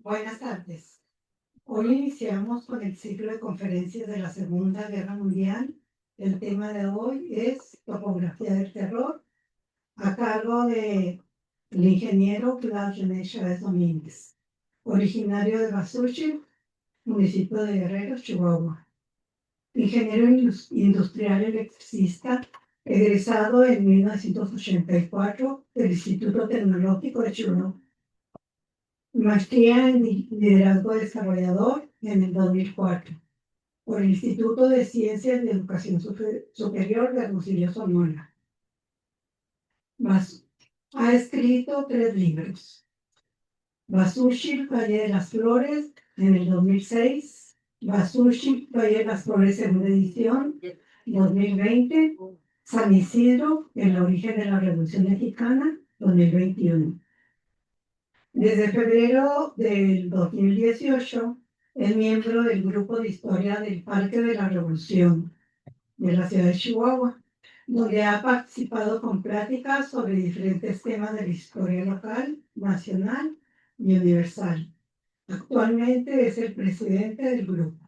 Buenas tardes. Hoy iniciamos con el ciclo de conferencias de la Segunda Guerra Mundial. El tema de hoy es topografía del terror, a cargo de el ingeniero Claudio Chávez Domínguez, originario de Basuchi, municipio de Guerrero, Chihuahua. Ingeniero industrial electricista, egresado en 1984 del Instituto Tecnológico de Chihuahua. Maestría en Liderazgo Desarrollador en el 2004 por el Instituto de Ciencias de Educación Superior de Hermosillo, Sonora. Ha escrito 3 libros. Basushi, Valle de las Flores, en el 2006. Basushi, Valle de las Flores, segunda edición, 2020. San Isidro, el origen de la Revolución Mexicana, 2021. Desde febrero del 2018 es miembro del grupo de historia del Parque de la Revolución de la ciudad de Chihuahua, donde ha participado con pláticas sobre diferentes temas de la historia local, nacional y universal. Actualmente es el presidente del grupo.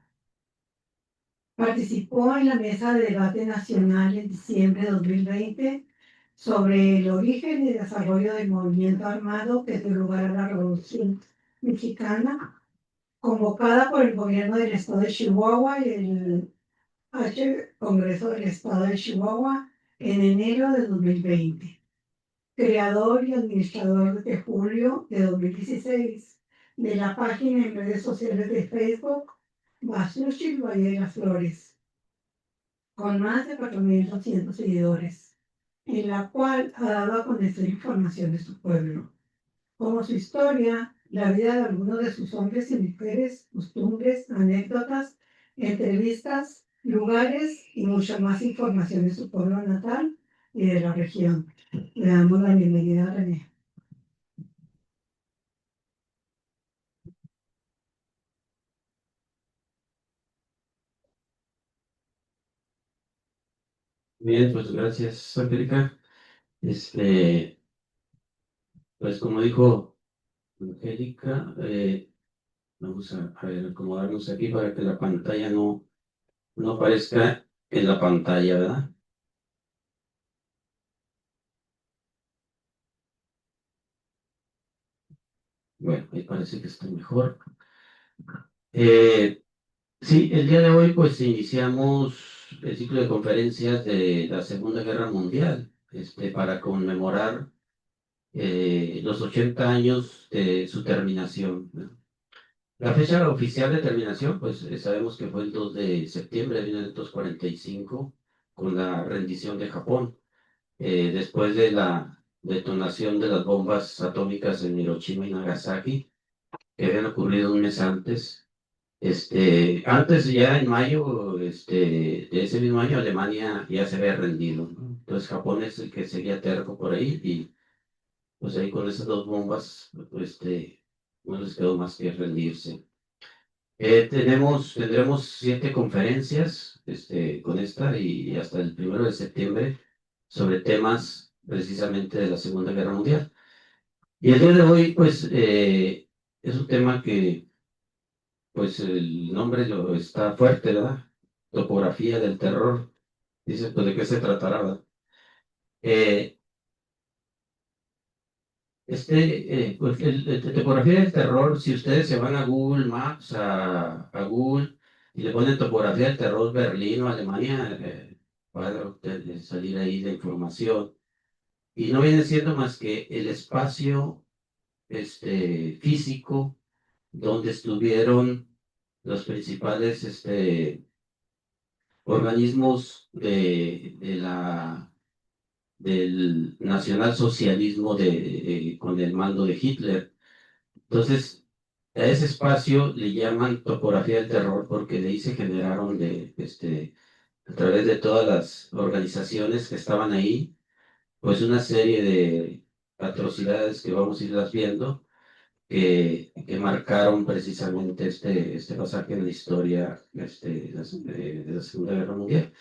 Participó en la mesa de debate nacional en diciembre de 2020 sobre el origen y desarrollo del movimiento armado que dio lugar a la Revolución Mexicana, convocada por el gobierno del estado de Chihuahua y el Congreso del Estado de Chihuahua en enero de 2020. Creador y administrador desde julio de 2016 de la página en redes sociales de Facebook Basushi Valle de las Flores, con más de 4.200 seguidores, en la cual ha dado a conocer información de su pueblo, como su historia, la vida de algunos de sus hombres y mujeres, costumbres, anécdotas, entrevistas, lugares y mucha más información de su pueblo natal y de la región. Le damos la bienvenida a René. Bien, pues gracias, Angélica. Pues como dijo Angélica, vamos a ver, acomodarnos aquí para que la pantalla no aparezca en la pantalla, ¿verdad? Bueno, ahí parece que está mejor. Sí, el día de hoy pues iniciamos el ciclo de conferencias de la Segunda Guerra Mundial, para conmemorar los 80 años de su terminación, ¿no? La fecha oficial de terminación, pues sabemos que fue el 2 de septiembre de 1945, con la rendición de Japón, después de la detonación de las bombas atómicas en Hiroshima y Nagasaki, que habían ocurrido un mes antes. Antes ya en mayo, de ese mismo año, Alemania ya se había rendido, ¿no? Entonces Japón es el que seguía terco por ahí y pues ahí con esas 2 bombas, no les quedó más que rendirse. Tendremos 7 conferencias, con esta y hasta el 1 de septiembre sobre temas precisamente de la Segunda Guerra Mundial. Y el día de hoy, pues, es un tema que, pues, el nombre está fuerte, ¿verdad? Topografía del terror. Dice, pues, ¿de qué se tratará, verdad? Eh, pues, topografía del terror, si ustedes se van a Google Maps, a Google, y le ponen topografía del terror Berlín o Alemania, va a salir ahí la información. Y no viene siendo más que el espacio físico donde estuvieron los principales organismos del nacionalsocialismo con el mando de Hitler. Entonces, a ese espacio le llaman topografía del terror porque de ahí se generaron a través de todas las organizaciones que estaban ahí, pues una serie de atrocidades que vamos a irlas viendo, que marcaron precisamente este pasaje en la historia de la Segunda Guerra Mundial.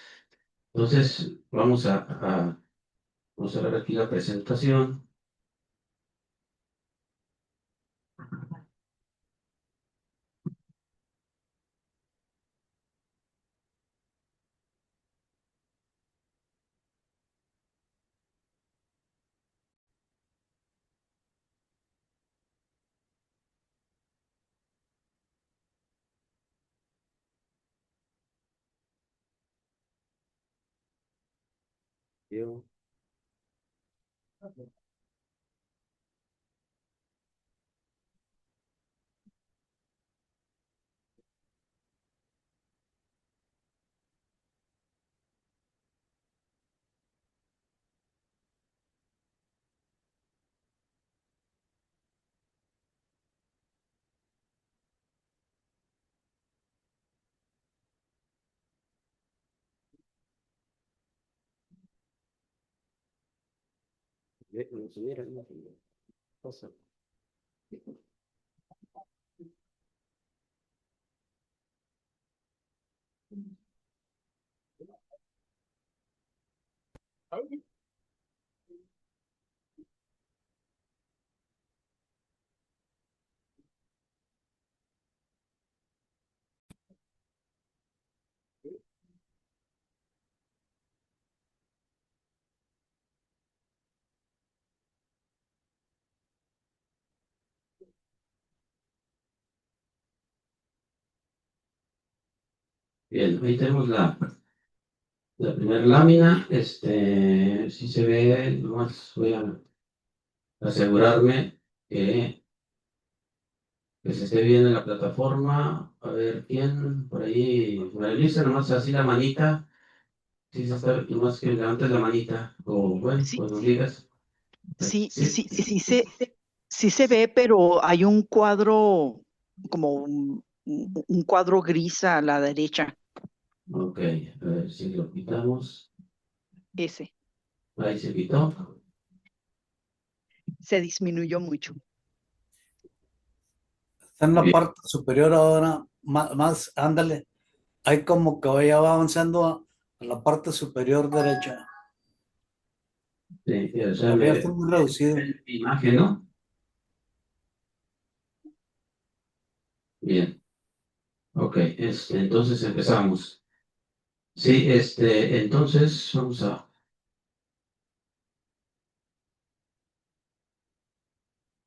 Entonces, vamos a Vamos a ver aquí la presentación. Yo- Mira, pasa. Bien, ahí tenemos la primera lámina. Si se ve, nomás voy a asegurarme que se esté bien en la plataforma. A ver quién por ahí. María nomás así la manita. Si se está, nomás que levantes la manita. O bueno, Sí, cuando digas. sí, Sí. sí se ve, pero hay un cuadro, como un cuadro gris a la derecha, Ok, a ver si lo quitamos. ese. Ahí se quitó. Se disminuyó mucho. Está en la Bien. parte superior ahora, más, ándale. Hay como que vaya avanzando a la parte superior derecha. Sí, o sea, Todavía está muy reducido. imagen, ¿no? Bien. Ok, entonces empezamos. Sí, entonces vamos a.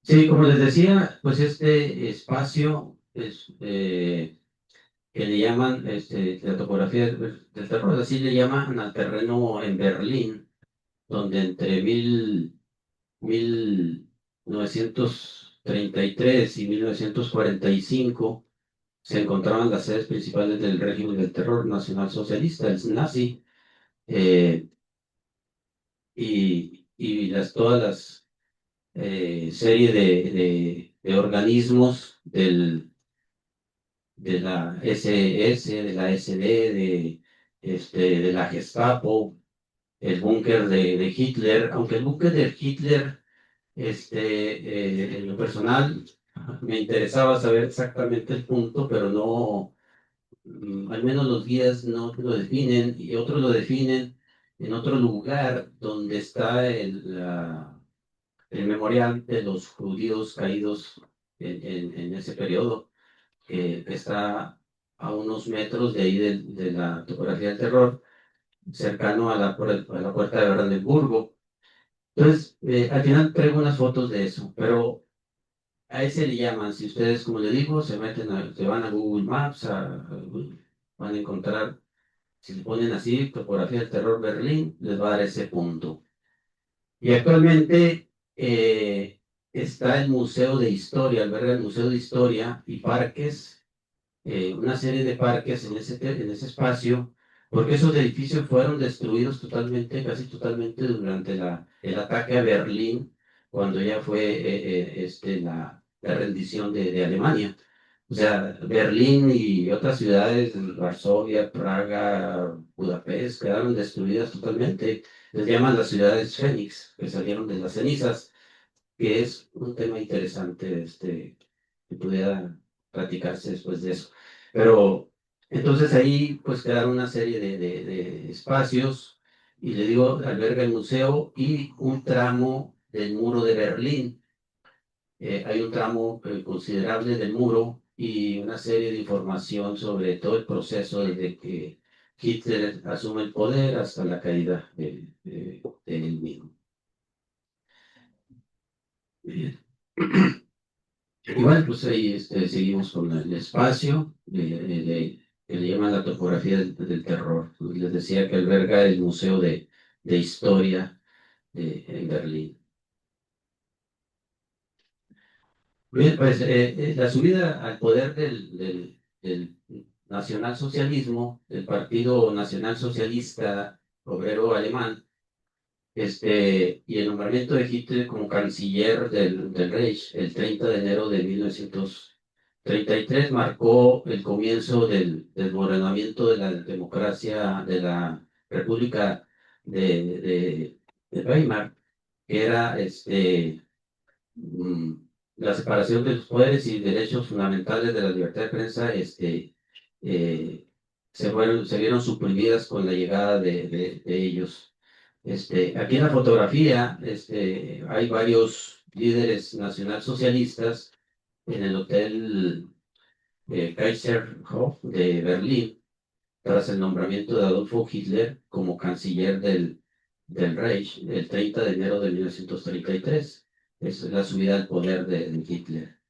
Sí, como les decía, pues este espacio es que le llaman la topografía del terror, así le llaman al terreno en Berlín, donde entre 1933 y 1945 se encontraban las sedes principales del régimen del terror nacionalsocialista, el nazi, eh, y todas las serie de organismos de la SS, de la SD, de la Gestapo, el búnker de Hitler, aunque el búnker de Hitler, en lo personal, me interesaba saber exactamente el punto, pero no, al menos los guías no lo definen, y otros lo definen en otro lugar donde está el memorial de los judíos caídos en ese periodo, que está a unos metros de ahí de la topografía del terror, cercano a la puerta de Brandenburgo. Entonces, al final traigo unas fotos de eso, pero a ese le llaman, si ustedes, como le digo, se van a Google Maps, van a encontrar, si le ponen así, topografía del terror Berlín, les va a dar ese punto. Y actualmente está el Museo de Historia, alberga el Museo de Historia y parques, una serie de parques en ese espacio, porque esos edificios fueron destruidos totalmente, casi totalmente durante el ataque a Berlín, cuando ya fue la rendición de Alemania. O sea, Berlín y otras ciudades, Varsovia, Praga, Budapest, quedaron destruidas totalmente. Les llaman las ciudades Fénix, que salieron de las cenizas, que es un tema interesante, que pudiera platicarse después de eso. Pero entonces ahí pues quedaron una serie de espacios y le digo, alberga el museo y un tramo del muro de Berlín. Hay un tramo considerable del muro y una serie de información sobre todo el proceso desde que Hitler asume el poder hasta la caída de él mismo. Bien. Igual, pues ahí seguimos con el espacio, que le llaman la topografía del terror. Les decía que alberga el Museo de Historia en Berlín. Bien, pues la subida al poder del nacionalsocialismo, del Partido Nacional Socialista Obrero Alemán, y el nombramiento de Hitler como canciller del Reich el 30 de enero de 1933 marcó el comienzo del desmoronamiento de la democracia de la República de Weimar, que era mm, la separación de los poderes y derechos fundamentales de la libertad de prensa eh, se vieron suprimidas con la llegada de ellos. Aquí en la fotografía hay varios líderes nacionalsocialistas en el Hotel Kaiserhof de Berlín tras el nombramiento de Adolfo Hitler como canciller del Reich el 30 de enero de 1933. Es la subida al poder de Hitler.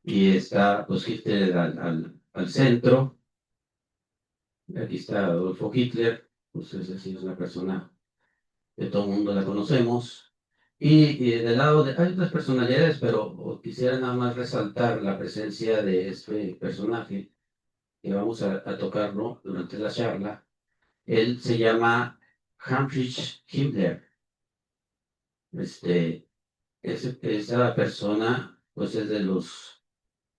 Y está pues Hitler al centro. Aquí está Adolfo Hitler, pues es decir, es una persona que todo el mundo la conocemos. Y del lado hay otras personalidades, pero quisiera nada más resaltar la presencia de este personaje que vamos a tocarlo durante la charla. Él se llama Heinrich Himmler. Esa persona, pues es de los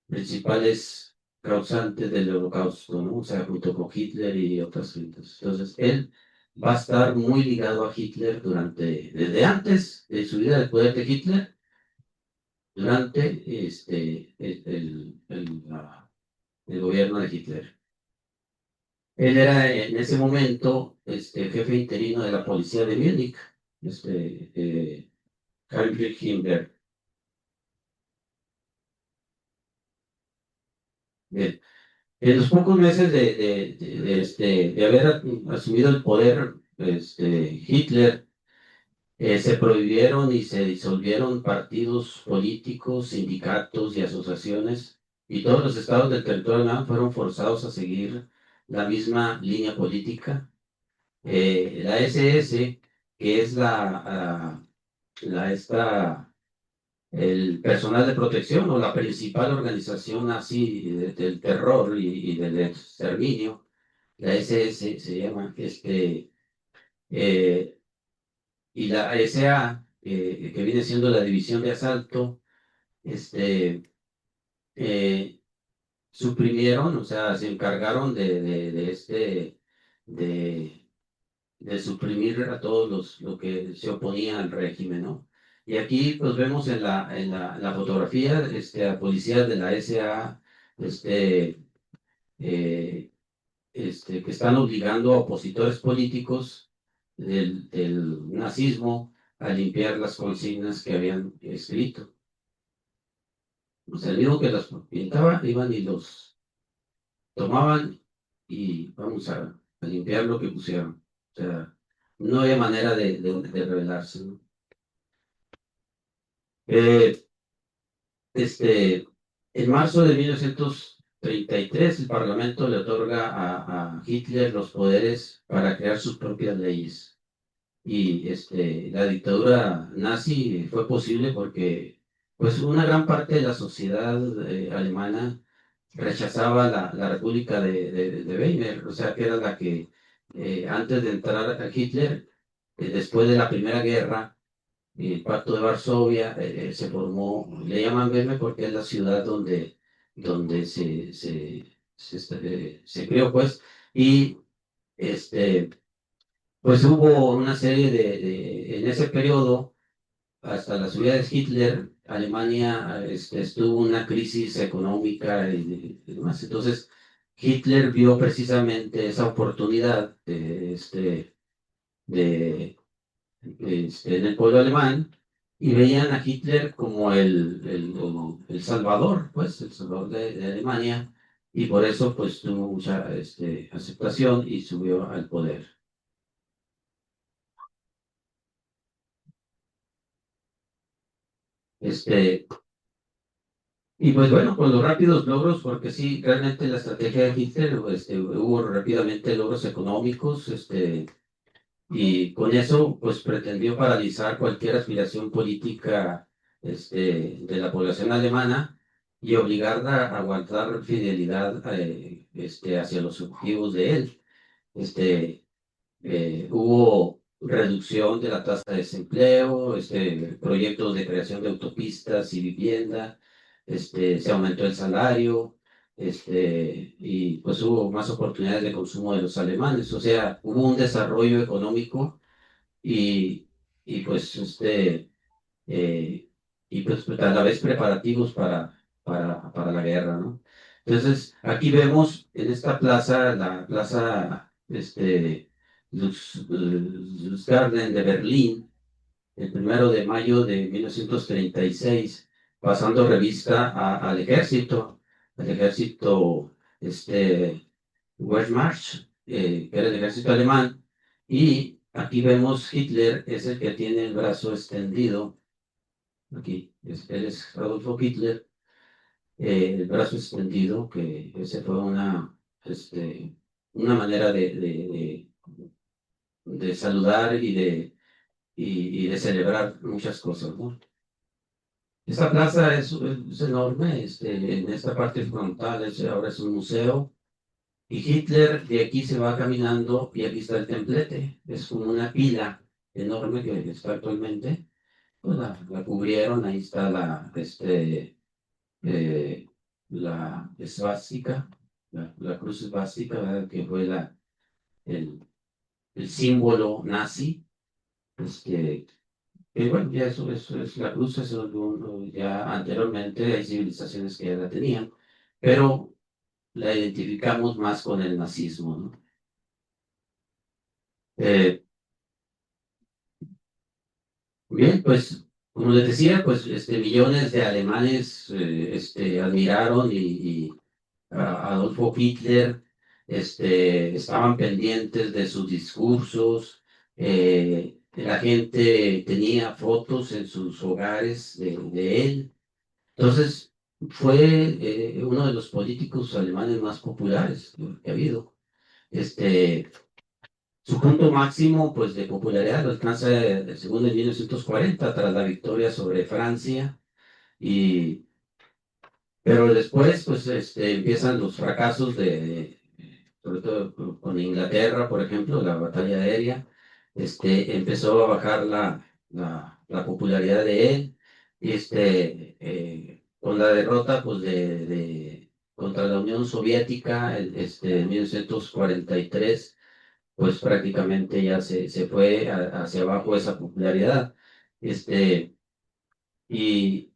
principales causantes del Holocausto, ¿no? O sea, junto con Hitler y otras gentes. Entonces, él va a estar muy ligado a Hitler desde antes de su vida del poder de Hitler, durante el gobierno de Hitler. Él era en ese momento jefe interino de la policía de Múnich, Heinrich Himmler. Bien. En los pocos meses de haber asumido el poder, Hitler, se prohibieron y se disolvieron partidos políticos, sindicatos y asociaciones, y todos los estados del territorio alemán fueron forzados a seguir la misma línea política. La SS, que es el personal de protección o la principal organización nazi del terror y del exterminio, la SS se llama, eh, y la SA, que viene siendo la división de asalto, eh, suprimieron, o sea, se encargaron de, de suprimir a todos lo que se oponía al régimen, ¿no? Y aquí pues vemos en la fotografía a policías de la SA eh, que están obligando a opositores políticos del nazismo a limpiar las consignas que habían escrito. O sea, el mismo que las pintaba, iban y los tomaban y vamos a limpiar lo que pusieron. O sea, no había manera de rebelarse, ¿no? Eh, en marzo de 1933, el Parlamento le otorga a Hitler los poderes para crear sus propias leyes. Y la dictadura nazi fue posible porque pues, una gran parte de la sociedad alemana rechazaba la República de Weimar, o sea, que era la que antes de entrar a Hitler, después de la Primera Guerra, el Pacto de Varsovia se formó, le llaman Weimar porque es la ciudad donde se creó, pues, y pues hubo una serie en ese periodo, hasta la subida de Hitler, Alemania estuvo en una crisis económica y demás. Entonces, Hitler vio precisamente esa oportunidad de, en el pueblo alemán y veían a Hitler como el salvador, pues, el salvador de Alemania, y por eso pues tuvo mucha aceptación y subió al poder. Este, y pues bueno, con los rápidos logros, porque sí, realmente la estrategia de Hitler, hubo rápidamente logros económicos, y con eso, pues pretendió paralizar cualquier aspiración política, de la población alemana y obligarla a guardar fidelidad, hacia los objetivos de él. Este, Hubo reducción de la tasa de desempleo, proyectos de creación de autopistas y vivienda, se aumentó el salario, y pues hubo más oportunidades de consumo de los alemanes, o sea, hubo un desarrollo económico y, y pues eh, pues a la vez preparativos para la guerra, ¿no? Entonces, aquí vemos en esta plaza, la plaza Lustgarten de Berlín, el 1 de mayo de 1936, pasando revista al ejército Wehrmacht, que era el ejército alemán, y aquí vemos Hitler, es el que tiene el brazo extendido, aquí, él es Adolfo Hitler, el brazo extendido, que ese fue una manera de saludar y de celebrar muchas cosas, ¿no? Esta plaza es enorme, en esta parte frontal ahora es un museo. Y Hitler de aquí se va caminando y aquí está el templete. Es como una pila enorme que está actualmente. Pues la cubrieron, ahí está la esvástica, la cruz esvástica, ¿verdad? Que fue el, el símbolo nazi. Este, y bueno, ya eso es la cruz, ya anteriormente hay civilizaciones que ya la tenían, pero la identificamos más con el nazismo, ¿no? Eh, Bien, pues como les decía, pues millones de alemanes admiraron y a Adolfo Hitler, estaban pendientes de sus discursos, la gente tenía fotos en sus hogares de él. Entonces fue uno de los políticos alemanes más populares que ha habido. Este, Su punto máximo, pues, de popularidad lo alcanza según en 1940 tras la victoria sobre Francia, y, pero después, pues, empiezan los fracasos sobre todo con Inglaterra, por ejemplo, la batalla aérea, empezó a bajar la popularidad de él, y con la derrota, pues, contra la Unión Soviética, en 1943, pues prácticamente ya se fue hacia abajo esa popularidad. Este, y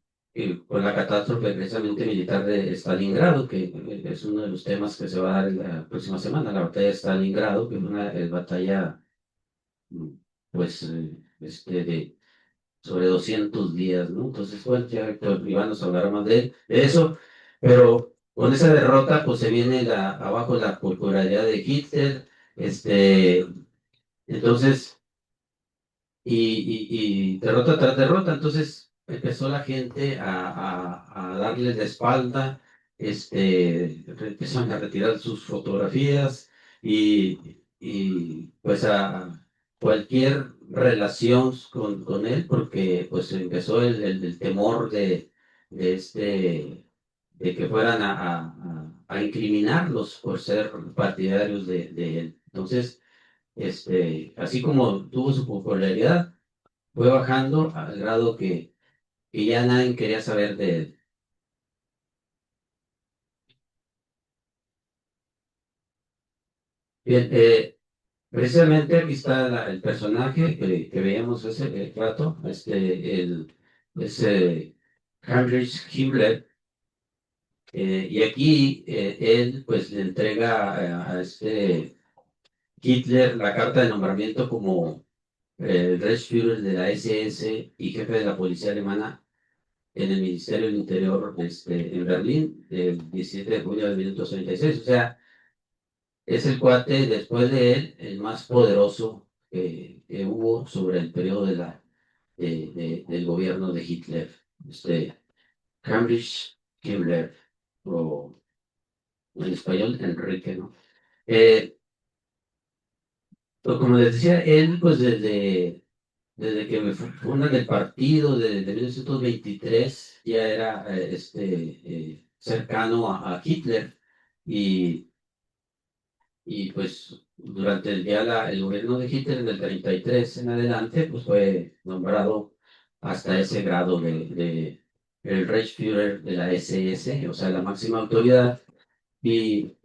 con la catástrofe precisamente militar de Stalingrado, que es uno de los temas que se va a dar la próxima semana, la batalla de Stalingrado, que es una batalla, mm, pues, sobre 200 días, ¿no? Entonces, bueno, ya Héctor Iván nos hablará más de eso, pero con esa derrota, pues se viene abajo la popularidad de Hitler, entonces, y derrota tras derrota, entonces empezó la gente a darle la espalda, empezaron a retirar sus fotografías y pues a cualquier relación con él, porque pues empezó el temor de que fueran a incriminarlos por ser partidarios de él. Entonces, así como tuvo su popularidad, fue bajando al grado que ya nadie quería saber de él. Bien, precisamente aquí está el personaje que veíamos ese rato, es Heinrich Himmler, y aquí él pues le entrega a Hitler la carta de nombramiento como Reichsführer de la SS y jefe de la policía alemana en el Ministerio del Interior en Berlín, el 17 de junio de 1936. O sea, es el cuate, después de él, el más poderoso que hubo sobre el periodo del gobierno de Hitler. Heinrich Himmler, o en español, Enrique, ¿no? Pues como les decía, él, pues desde que me fundan el partido, desde 1923, ya era cercano a Hitler. Y, y pues durante el gobierno de Hitler, del 33 en adelante, pues fue nombrado hasta ese grado de el Reichsführer de la SS, o sea, la máxima autoridad. Y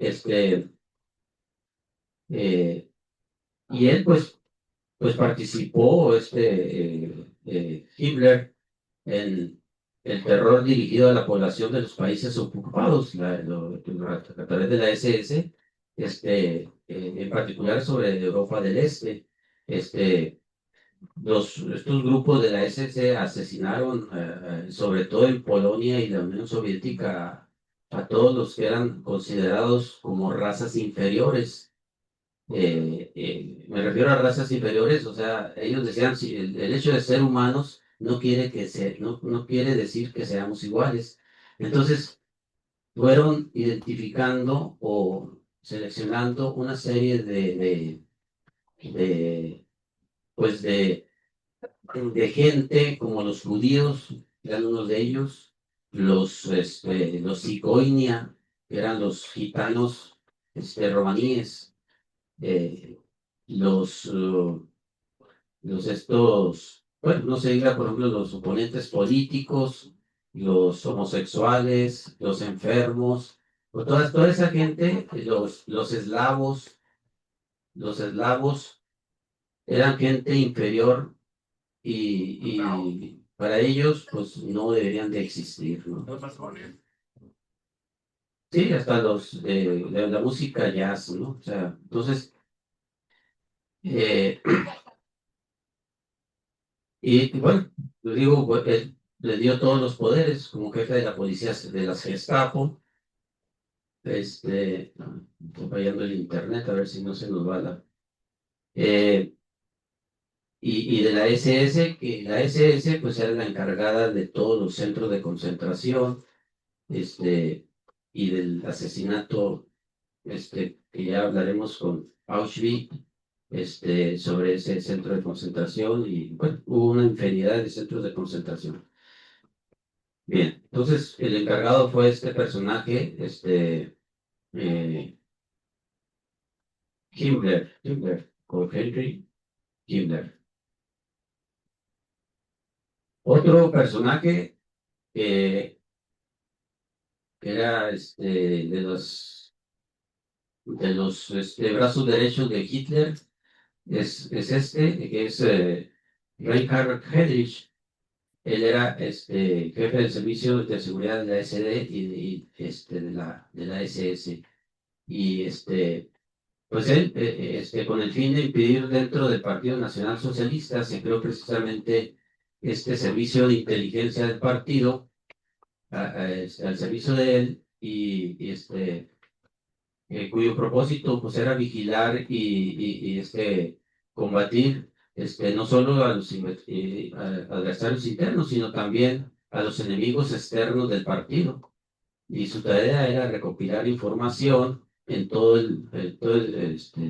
eh, y él pues participó Hitler en el terror dirigido a la población de los países ocupados a través de la SS, en particular sobre Europa del Este. Este, estos grupos de la SS asesinaron, sobre todo en Polonia y la Unión Soviética, a todos los que eran considerados como razas inferiores. Me refiero a razas inferiores, o sea, ellos decían, si el hecho de ser humanos no quiere decir que seamos iguales. Entonces, fueron identificando o seleccionando una serie de, pues de gente, como los judíos, que eran unos de ellos, los Zigoinia, que eran los gitanos romaníes, eh, los, uh, bueno, no se diga, por ejemplo, los oponentes políticos, los homosexuales, los enfermos, o toda esa gente, los eslavos eran gente inferior y para ellos, pues no deberían de existir, ¿no? Sí, hasta los de la música jazz, ¿no? O sea, entonces, eh, y bueno, le digo, pues, él le dio todos los poderes como jefe de la policía de las Gestapo. Estoy fallando el internet, a ver si no se nos va eh, y de la SS, que la SS pues era la encargada de todos los centros de concentración, y del asesinato, que ya hablaremos con Auschwitz, sobre ese centro de concentración, y bueno, hubo una infinidad de centros de concentración. Bien, entonces el encargado fue este personaje, eh, Himmler, o Henry Himmler. Otro personaje que era de los brazos derechos de Hitler, que es Reinhard Heydrich. Él era jefe del servicio de seguridad de la SD y de la SS. Y pues él, con el fin de impedir dentro del Partido Nacional Socialista, se creó precisamente este servicio de inteligencia del partido al servicio de él cuyo propósito pues era vigilar y combatir no solo a los adversarios internos, sino también a los enemigos externos del partido. Y su tarea era recopilar información en todo el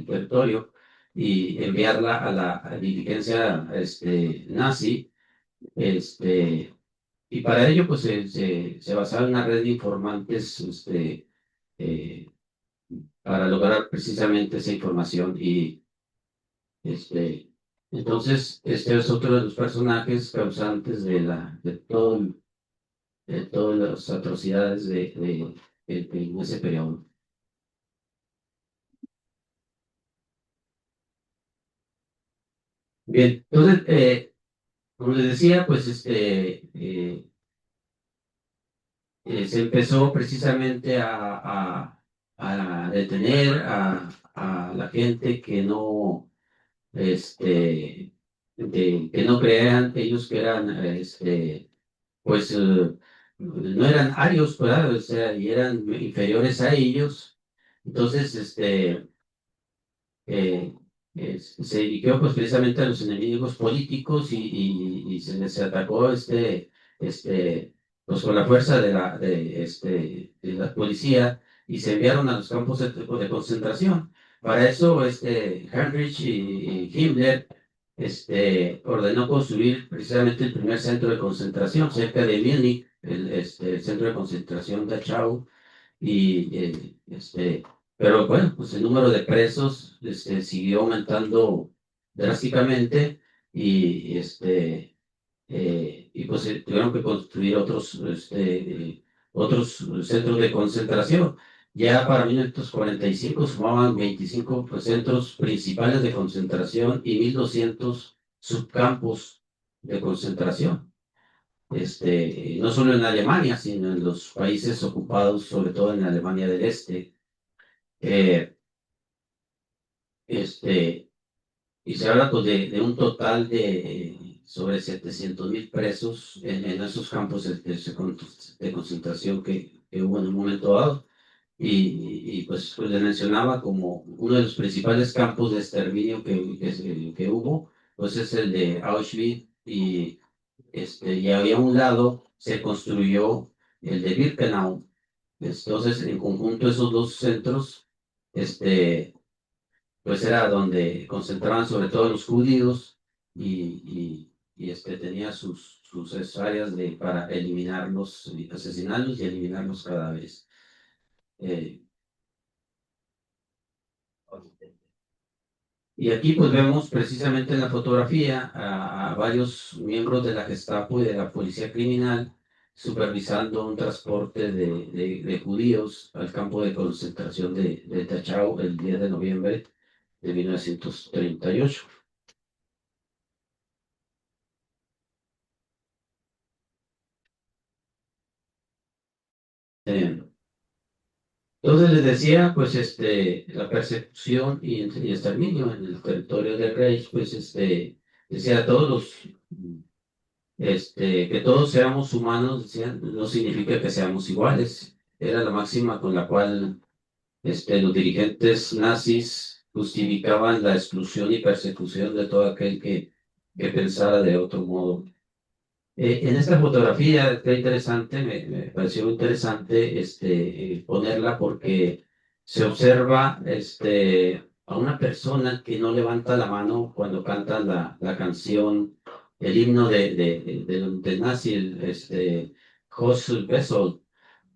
territorio y enviarla a la dirigencia nazi. Y para ello, pues se basaba en una red de informantes eh, para lograr precisamente esa información. Y este, entonces, este es otro de los personajes causantes de todas las atrocidades en ese periodo. Bien, entonces, como les decía, pues se empezó precisamente a detener, a la gente que no, que no crean ellos que eran, pues, no eran arios, ¿verdad? O sea, y eran inferiores a ellos. Entonces, eh, se dirigió pues precisamente a los enemigos políticos y se les atacó pues con la fuerza de la policía y se enviaron a los campos de concentración. Para eso, Heinrich y Himmler, ordenó construir precisamente el primer centro de concentración cerca de Múnich, el centro de concentración de Dachau, y pero bueno, pues el número de presos siguió aumentando drásticamente y y pues tuvieron que construir otros centros de concentración. Ya para 1945 sumaban 25 pues, centros principales de concentración y 1.200 subcampos de concentración. No solo en Alemania, sino en los países ocupados, sobre todo en Alemania del Este. Eh, este, y se habla pues, de un total de sobre 700.000 presos en esos campos de concentración que hubo en un momento dado. Pues le mencionaba como uno de los principales campos de exterminio que hubo, pues es el de Auschwitz y había a un lado se construyó el de Birkenau. Entonces, en conjunto esos dos centros, pues era donde concentraban sobre todo los judíos y tenía sus áreas para eliminarlos, y asesinarlos y eliminar los cadáveres. Eh, y aquí pues vemos precisamente en la fotografía a varios miembros de la Gestapo y de la Policía Criminal supervisando un transporte de judíos al campo de concentración de Dachau el 10 de noviembre de 1938. Entonces les decía, pues la persecución y exterminio en el territorio del Reich, pues decía a todos que todos seamos humanos, decían, no significa que seamos iguales. Era la máxima con la cual los dirigentes nazis justificaban la exclusión y persecución de todo aquel que pensara de otro modo. En esta fotografía está interesante, me pareció interesante ponerla porque se observa a una persona que no levanta la mano cuando canta la canción, el himno de nazi, Horst Wessel,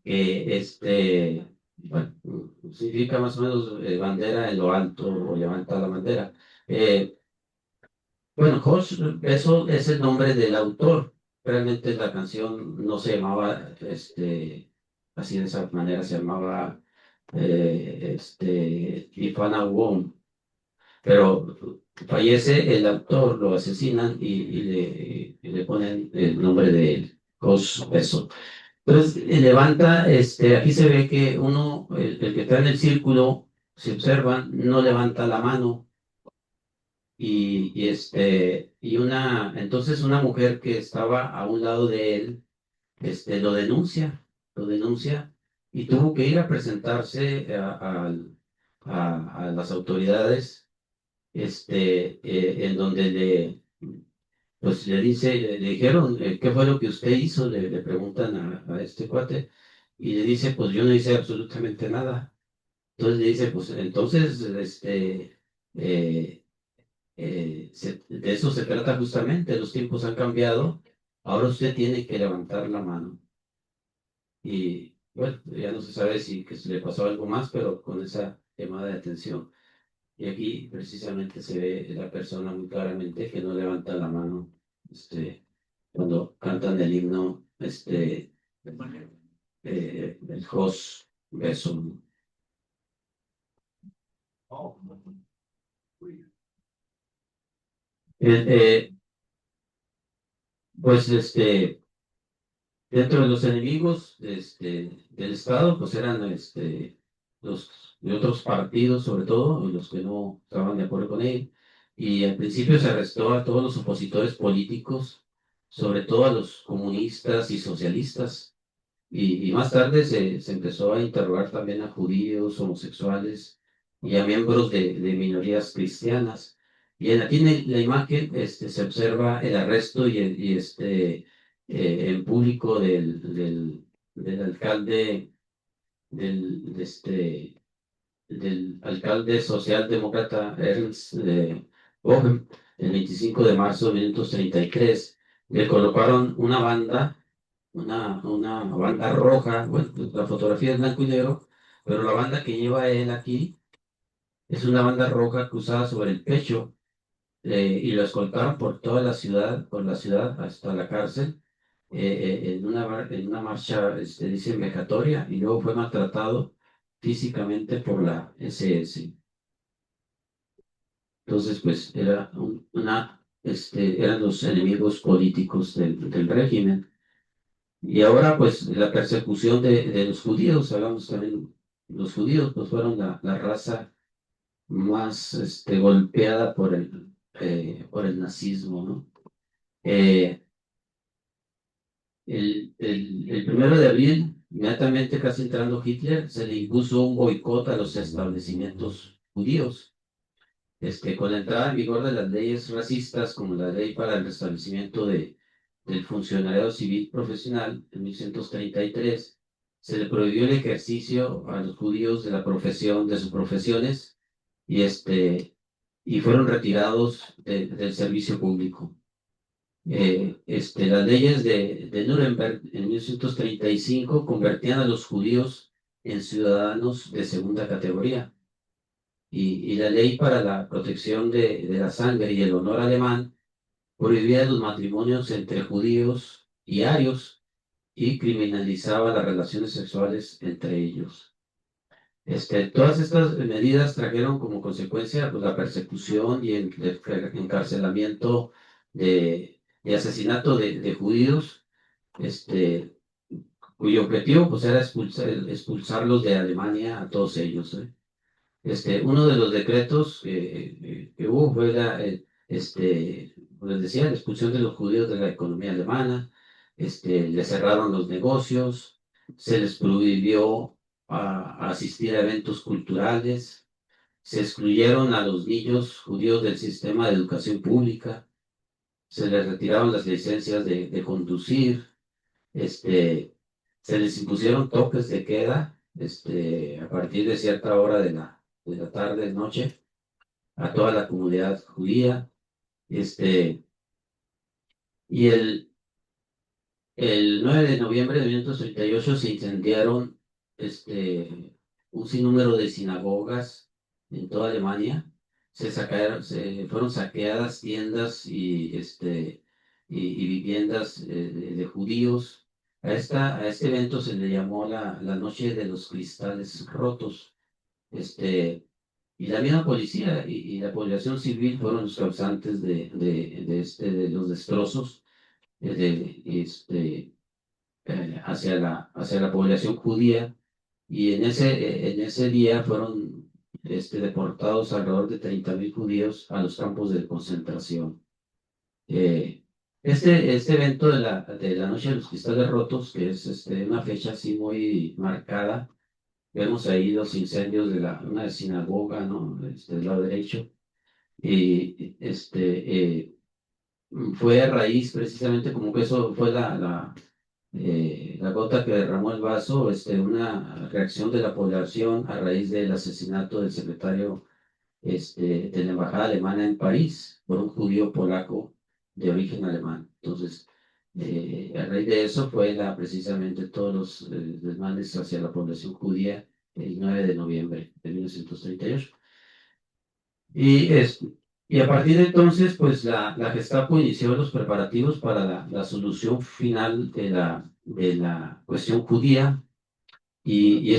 que bueno, significa más o menos bandera en lo alto o levanta la bandera. Eh, bueno, Horst Wessel es el nombre del autor. Realmente la canción no se llamaba así de esa manera, se llamaba Ivana Wong. Pero fallece el autor, lo asesinan y le ponen el nombre de él, Horst Wessel. Entonces levanta, aquí se ve que uno, el que está en el círculo, si observan, no levanta la mano entonces una mujer que estaba a un lado de él, lo denuncia y tuvo que ir a presentarse a las autoridades, en donde pues le dijeron, ¿qué fue lo que usted hizo? Le preguntan a este cuate y le dice, pues yo no hice absolutamente nada. Entonces le dice, pues entonces, eh, de eso se trata justamente, los tiempos han cambiado, ahora usted tiene que levantar la mano. Y bueno, ya no se sabe si que se le pasó algo más, pero con esa llamada de atención. Y aquí precisamente se ve la persona muy claramente que no levanta la mano, cuando cantan el himno, el Jos Besson. Eh, eh, pues dentro de los enemigos del Estado, pues eran de otros partidos, sobre todo, y los que no estaban de acuerdo con él. Y al principio se arrestó a todos los opositores políticos, sobre todo a los comunistas y socialistas. Y más tarde se empezó a interrogar también a judíos, homosexuales y a miembros de minorías cristianas. Y aquí en la imagen se observa el arresto en público del alcalde del alcalde socialdemócrata Ernst Bohem el 25 de marzo de 1933. Le colocaron una banda roja, bueno, pues, la fotografía es blanco y negro, pero la banda que lleva él aquí es una banda roja cruzada sobre el pecho, y lo escoltaron por la ciudad hasta la cárcel, en una marcha, dicen, vejatoria, y luego fue maltratado físicamente por la SS. Entonces, pues, eran los enemigos políticos del régimen. Y ahora, pues, la persecución de los judíos, hablamos también, los judíos, pues, fueron la raza más, golpeada por el nazismo, ¿no? Eh, el 1 de abril, inmediatamente casi entrando Hitler, se le impuso un boicot a los establecimientos judíos. Con la entrada en vigor de las leyes racistas, como la ley para el restablecimiento del funcionariado civil profesional en 1933, se le prohibió el ejercicio a los judíos de sus profesiones, y, y fueron retirados del servicio público. Las leyes de Nuremberg en 1935 convertían a los judíos en ciudadanos de segunda categoría. Y la ley para la protección de la sangre y el honor alemán prohibía los matrimonios entre judíos y arios y criminalizaba las relaciones sexuales entre ellos. Todas estas medidas trajeron como consecuencia, pues, la persecución y el encarcelamiento y asesinato de judíos, cuyo objetivo, pues, era expulsarlos de Alemania a todos ellos, ¿eh? Uno de los decretos que hubo fue como les decía, la expulsión de los judíos de la economía alemana. Les cerraron los negocios, se les prohibió a asistir a eventos culturales, se excluyeron a los niños judíos del sistema de educación pública, se les retiraron las licencias de conducir, se les impusieron toques de queda, a partir de cierta hora de la tarde, noche, a toda la comunidad judía. Y el 9 de noviembre de 1938 se incendiaron, un sinnúmero de sinagogas en toda Alemania. Se fueron saqueadas tiendas y viviendas de judíos. A este evento se le llamó la Noche de los Cristales Rotos. Y la misma policía y la población civil fueron los causantes de los destrozos, hacia la población judía. Y en ese día fueron deportados alrededor de 30.000 judíos a los campos de concentración. Eh, este evento de la Noche de los Cristales Rotos, que es una fecha así muy marcada. Vemos ahí los incendios de una sinagoga, ¿no? Del lado derecho. Y fue a raíz, precisamente, como que eso fue la gota que derramó el vaso, una reacción de la población a raíz del asesinato del secretario, de la embajada alemana en París por un judío polaco de origen alemán. Entonces, a raíz de eso fue precisamente todos los desmanes hacia la población judía el 9 de noviembre de 1938. Y a partir de entonces, pues la Gestapo inició los preparativos para la solución final de la cuestión judía.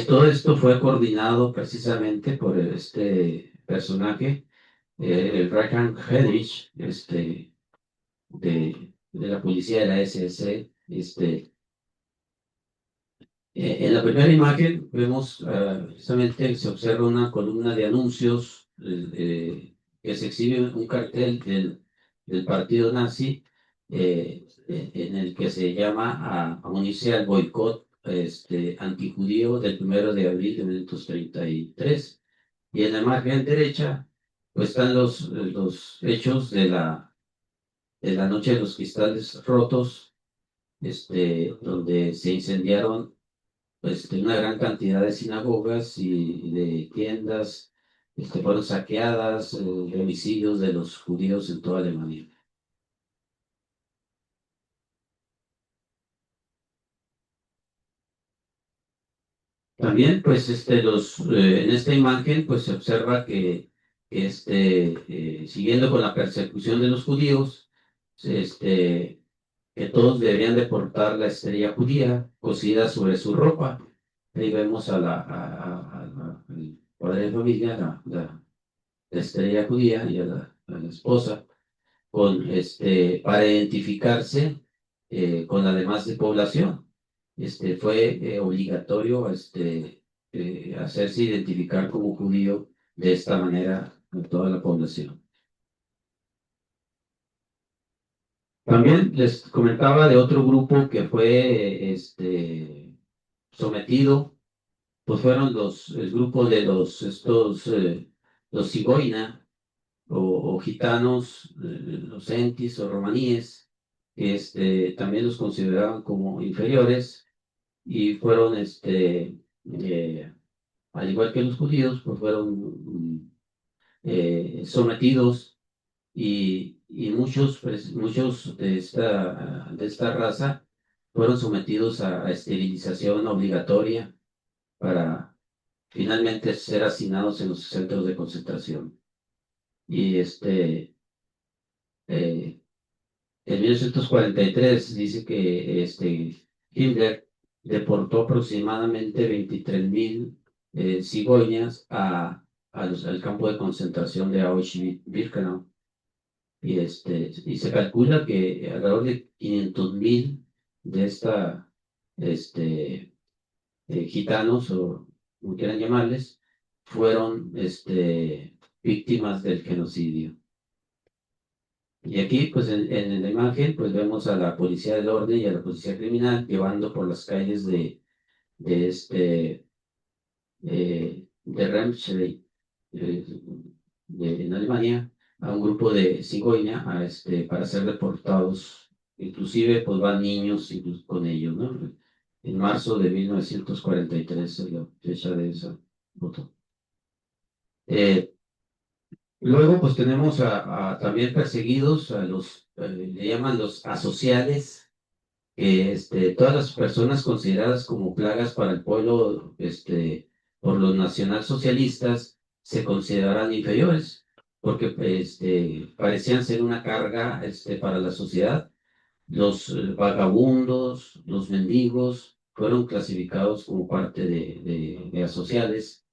Todo esto fue coordinado precisamente por este personaje, el Reinhard Heydrich, de la policía de la SS, En la primera imagen vemos precisamente se observa una columna de anuncios que se exhibe un cartel del partido nazi en el que se llama a unirse al boicot antijudío del 1 de abril de 1933. Y en la margen derecha pues están los hechos de la noche de los cristales rotos, donde se incendiaron una gran cantidad de sinagogas y de tiendas, fueron saqueadas, homicidios de los judíos en toda Alemania. También, pues, en esta imagen, pues, se observa que siguiendo con la persecución de los judíos, que todos deberían de portar la estrella judía cosida sobre su ropa. Ahí vemos al padre de familia, la estrella judía y a la esposa, para identificarse con la demás de población. Fue obligatorio hacerse identificar como judío de esta manera a toda la población. También les comentaba de otro grupo que fue sometido, pues fueron el grupo de los Sigoina o gitanos, los entis o romaníes, que también los consideraban como inferiores y fueron, al igual que los judíos, pues fueron sometidos y muchos de esta raza fueron sometidos a esterilización obligatoria para finalmente ser hacinados en los centros de concentración. Y en 1943 dice que Hitler deportó aproximadamente 23,000 cigüeñas al campo de concentración de Auschwitz-Birkenau. Y se calcula que alrededor de 500,000 de gitanos, o como quieran llamarles, fueron víctimas del genocidio. Y aquí, pues en la imagen, pues vemos a la policía del orden y a la policía criminal llevando por las calles de Remscheid, en Alemania, a un grupo de cigüeña para ser deportados. Inclusive, pues van niños incluso con ellos, ¿no? En marzo de 1943 es la fecha de esa foto. Luego, pues tenemos también perseguidos a le llaman los asociales, que todas las personas consideradas como plagas para el pueblo, por los nacionalsocialistas, se consideraban inferiores, porque parecían ser una carga para la sociedad. Los vagabundos, los mendigos, fueron clasificados como parte de asociales.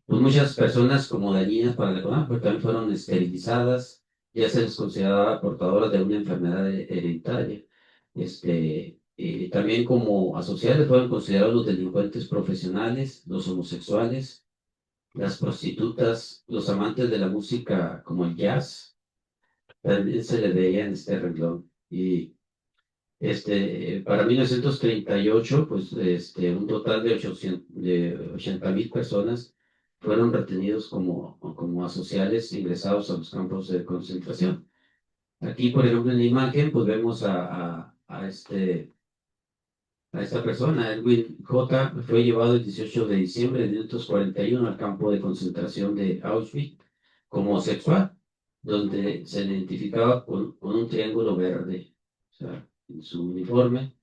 Pues muchas personas como dañinas para la economía, pero también fueron esterilizadas, ya se les consideraba portadoras de una enfermedad hereditaria. También como asociados fueron considerados los delincuentes profesionales, los homosexuales, las prostitutas, los amantes de la música como el jazz, también se les veía en este renglón. Y para 1938, pues un total de 80,000 personas fueron retenidos como asociales ingresados a los campos de concentración. Aquí, por ejemplo, en la imagen, pues vemos a esta persona, Erwin J., fue llevado el 18 de diciembre de 1941 al campo de concentración de Auschwitz como homosexual, donde se le identificaba con un triángulo verde, o sea, en su uniforme.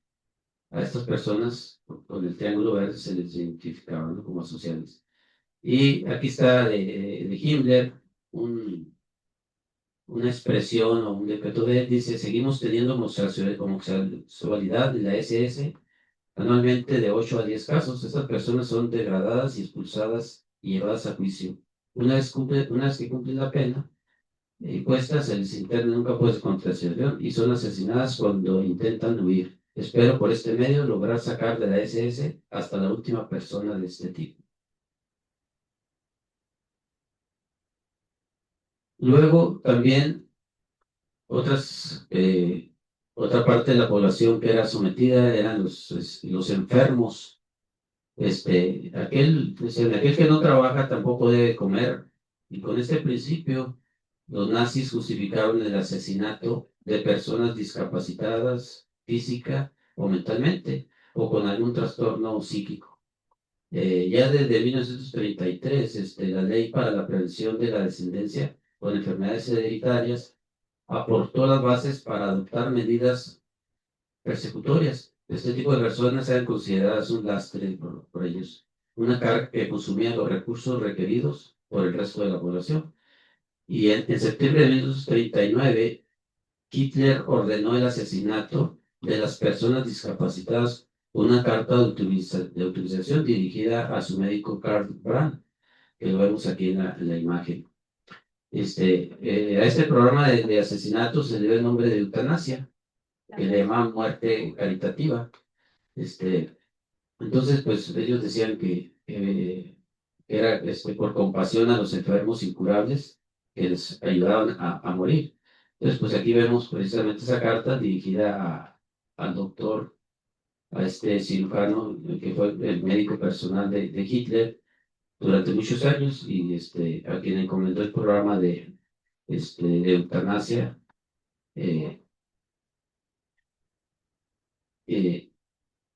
A estas personas con el triángulo verde se les identificaba, ¿no?, como asociales. Y aquí está de Himmler una expresión o un decreto de él, dice: seguimos teniendo homosexualidad en la SS anualmente de 8 a 10 casos. Estas personas son degradadas y expulsadas y llevadas a juicio. Una vez que cumplen la pena impuesta, se les interna nunca puede contracción y son asesinadas cuando intentan huir. Espero por este medio lograr sacar de la SS hasta la última persona de este tipo. Luego también otra parte de la población que era sometida eran los enfermos. Aquel que no trabaja tampoco debe comer. Y con este principio, los nazis justificaron el asesinato de personas discapacitadas física o mentalmente, o con algún trastorno psíquico. Ya desde 1933, la Ley para la Prevención de la Descendencia con Enfermedades Hereditarias aportó las bases para adoptar medidas persecutorias. Este tipo de personas eran consideradas un lastre por ellos, una carga que consumía los recursos requeridos por el resto de la población. Y en septiembre de 1939, Hitler ordenó el asesinato de las personas discapacitadas con una carta de autorización dirigida a su médico Karl Brandt, que lo vemos aquí en la imagen. A este programa de asesinato se le dio el nombre de eutanasia, que le llamaban muerte caritativa. Entonces, pues ellos decían que era por compasión a los enfermos incurables que les ayudaban a morir. Entonces, pues aquí vemos precisamente esa carta dirigida al doctor, a este cirujano, que fue el médico personal de Hitler durante muchos años y a quien encomendó el programa de eutanasia. eh, eh,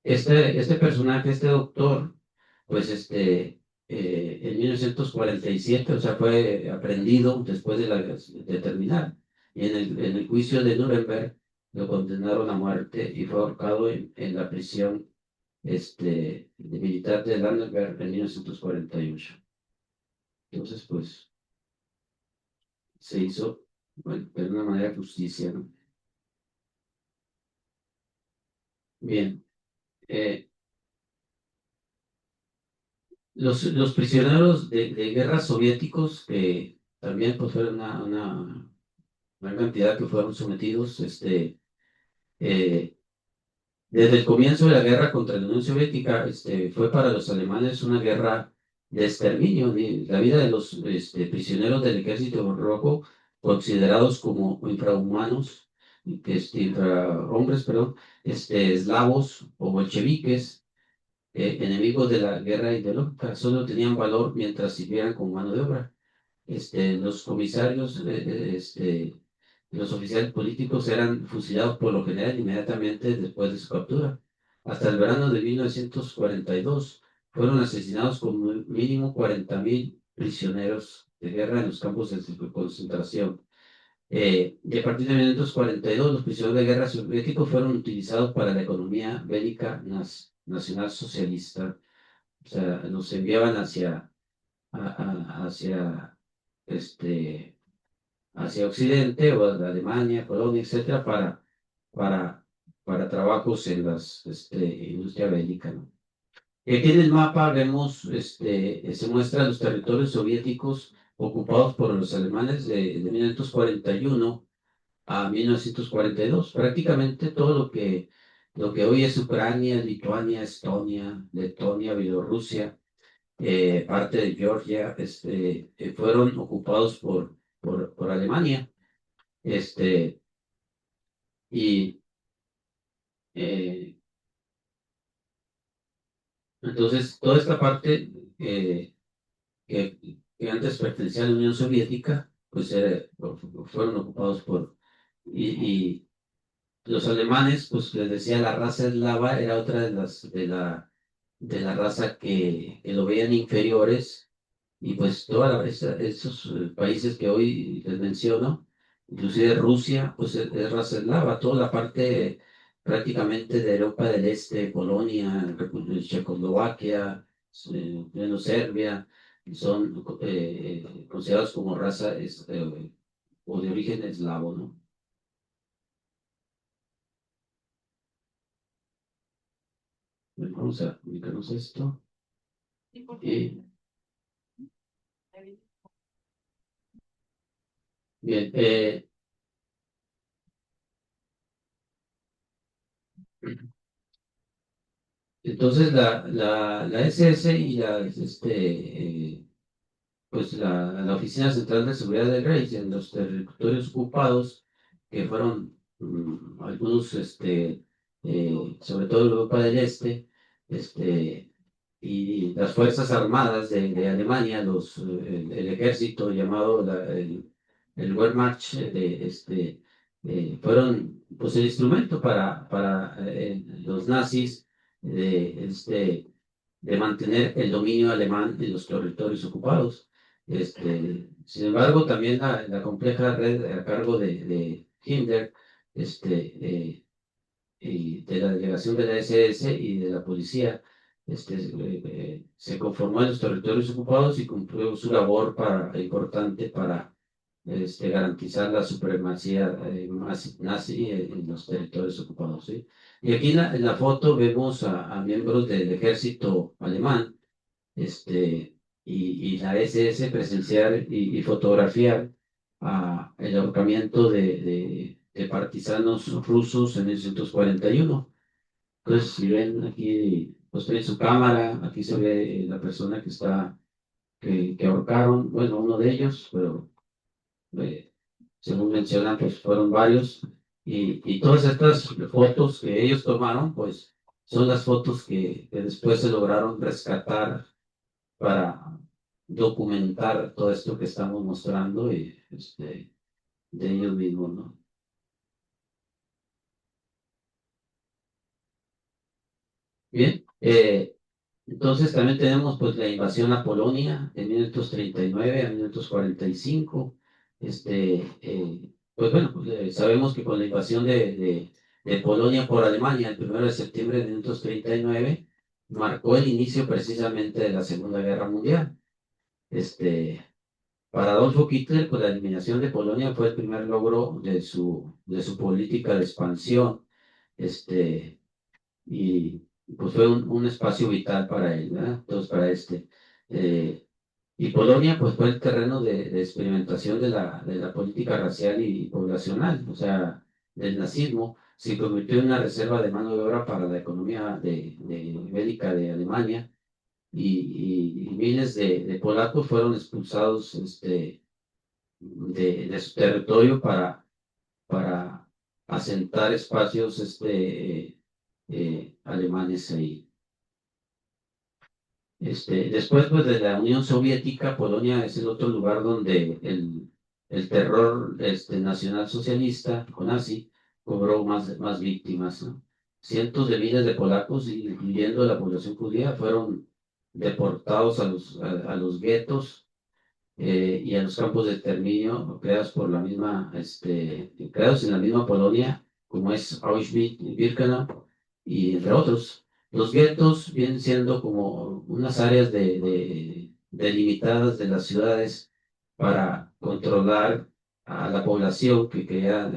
este personaje, este doctor, pues en 1947, o sea, fue aprendido después de terminar. Y en el juicio de Nuremberg lo condenaron a muerte y fue ahorcado en la prisión militar de Landenberg en 1948. Entonces, pues, se hizo, bueno, de una manera justicia, ¿no? Bien. eh, los prisioneros de guerra soviéticos, que también pues fueron una gran cantidad que fueron sometidos, eh, desde el comienzo de la guerra contra la Unión Soviética, fue para los alemanes una guerra de exterminio. La vida de los prisioneros del Ejército Rojo, considerados como infrahumanos, infrahombres, perdón, eslavos o bolcheviques, enemigos de la guerra ideológica, solo tenían valor mientras sirvieran como mano de obra. Los comisarios, los oficiales políticos eran fusilados por lo general inmediatamente después de su captura. Hasta el verano de 1942 fueron asesinados como mínimo 40.000 prisioneros de guerra en los campos de concentración. Y a partir de 1942, los prisioneros de guerra soviéticos fueron utilizados para la economía bélica nacional socialista. O sea, los enviaban hacia este, hacia Occidente o a Alemania, Polonia, etcétera, para, para trabajos en las industria bélica, ¿no? Y aquí en el mapa vemos, se muestran los territorios soviéticos ocupados por los alemanes de 1941 a 1942. Prácticamente todo lo que hoy es Ucrania, Lituania, Estonia, Letonia, Bielorrusia, parte de Georgia, fueron ocupados por Alemania. Este, y eh, entonces toda esta parte que antes pertenecía a la Unión Soviética, pues fueron ocupados y los alemanes, pues les decía, la raza eslava era otra de la raza que lo veían inferiores. Y pues esos países que hoy les menciono, inclusive Rusia, pues es raza eslava, toda la parte prácticamente de Europa del Este, Polonia, Checoslovaquia, menos Serbia, son considerados como raza o de origen eslavo, ¿no? Bueno, vamos a ubicarnos esto. Y, bien, Entonces la SS y pues la Oficina Central de Seguridad del Reich en los territorios ocupados, que fueron algunos, sobre todo Europa del Este, y las Fuerzas Armadas de Alemania, el ejército llamado el Wehrmacht, fueron pues el instrumento para los nazis de, este, de mantener el dominio alemán en los territorios ocupados. Sin embargo, también la compleja red a cargo de Himmler, y de la delegación de la SS y de la policía, se conformó en los territorios ocupados y cumplió su labor importante para garantizar la supremacía nazi en los territorios ocupados, ¿sí? Y aquí en la foto vemos a miembros del ejército alemán, y la SS presenciar y fotografiar el ahorcamiento de partisanos rusos en 1941. Entonces, si ven aquí, pues tiene su cámara, aquí se ve la persona que ahorcaron, bueno, uno de ellos, pero eh, según mencionan, pues fueron varios. Y todas estas fotos que ellos tomaron, pues son las fotos que después se lograron rescatar para documentar todo esto que estamos mostrando y de ellos mismos, ¿no? Bien, entonces también tenemos pues la invasión a Polonia de 1939 a 1945. Pues bueno, pues, sabemos que con la invasión de Polonia por Alemania el 1 de septiembre de 1939 marcó el inicio precisamente de la Segunda Guerra Mundial. Para Adolfo Hitler, pues la eliminación de Polonia fue el primer logro de su política de expansión, y pues fue un espacio vital para él, ¿verdad? Entonces, eh, y Polonia, pues fue el terreno de experimentación de la política racial y poblacional, o sea, del nazismo. Se convirtió en una reserva de mano de obra para la economía bélica de Alemania, y miles de polacos fueron expulsados, de su territorio para asentar espacios alemanes ahí. Después pues, de la Unión Soviética, Polonia es el otro lugar donde el terror nacionalsocialista o nazi cobró más víctimas, ¿no? Cientos de miles de polacos, incluyendo la población judía, fueron deportados a los guetos, y a los campos de exterminio creados en la misma Polonia, como es Auschwitz-Birkenau, y entre otros. Los guetos vienen siendo como unas áreas delimitadas de las ciudades para controlar a la población que quería,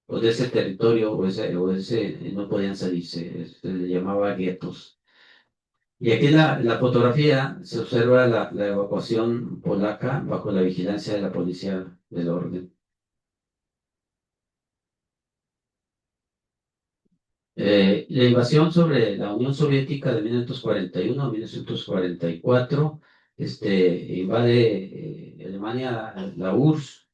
o de ese territorio no podían salirse, se le llamaba guetos. Y aquí en la fotografía se observa la evacuación polaca bajo la vigilancia de la policía del orden. La invasión sobre la Unión Soviética de 1941 a 1944, invade Alemania la URSS,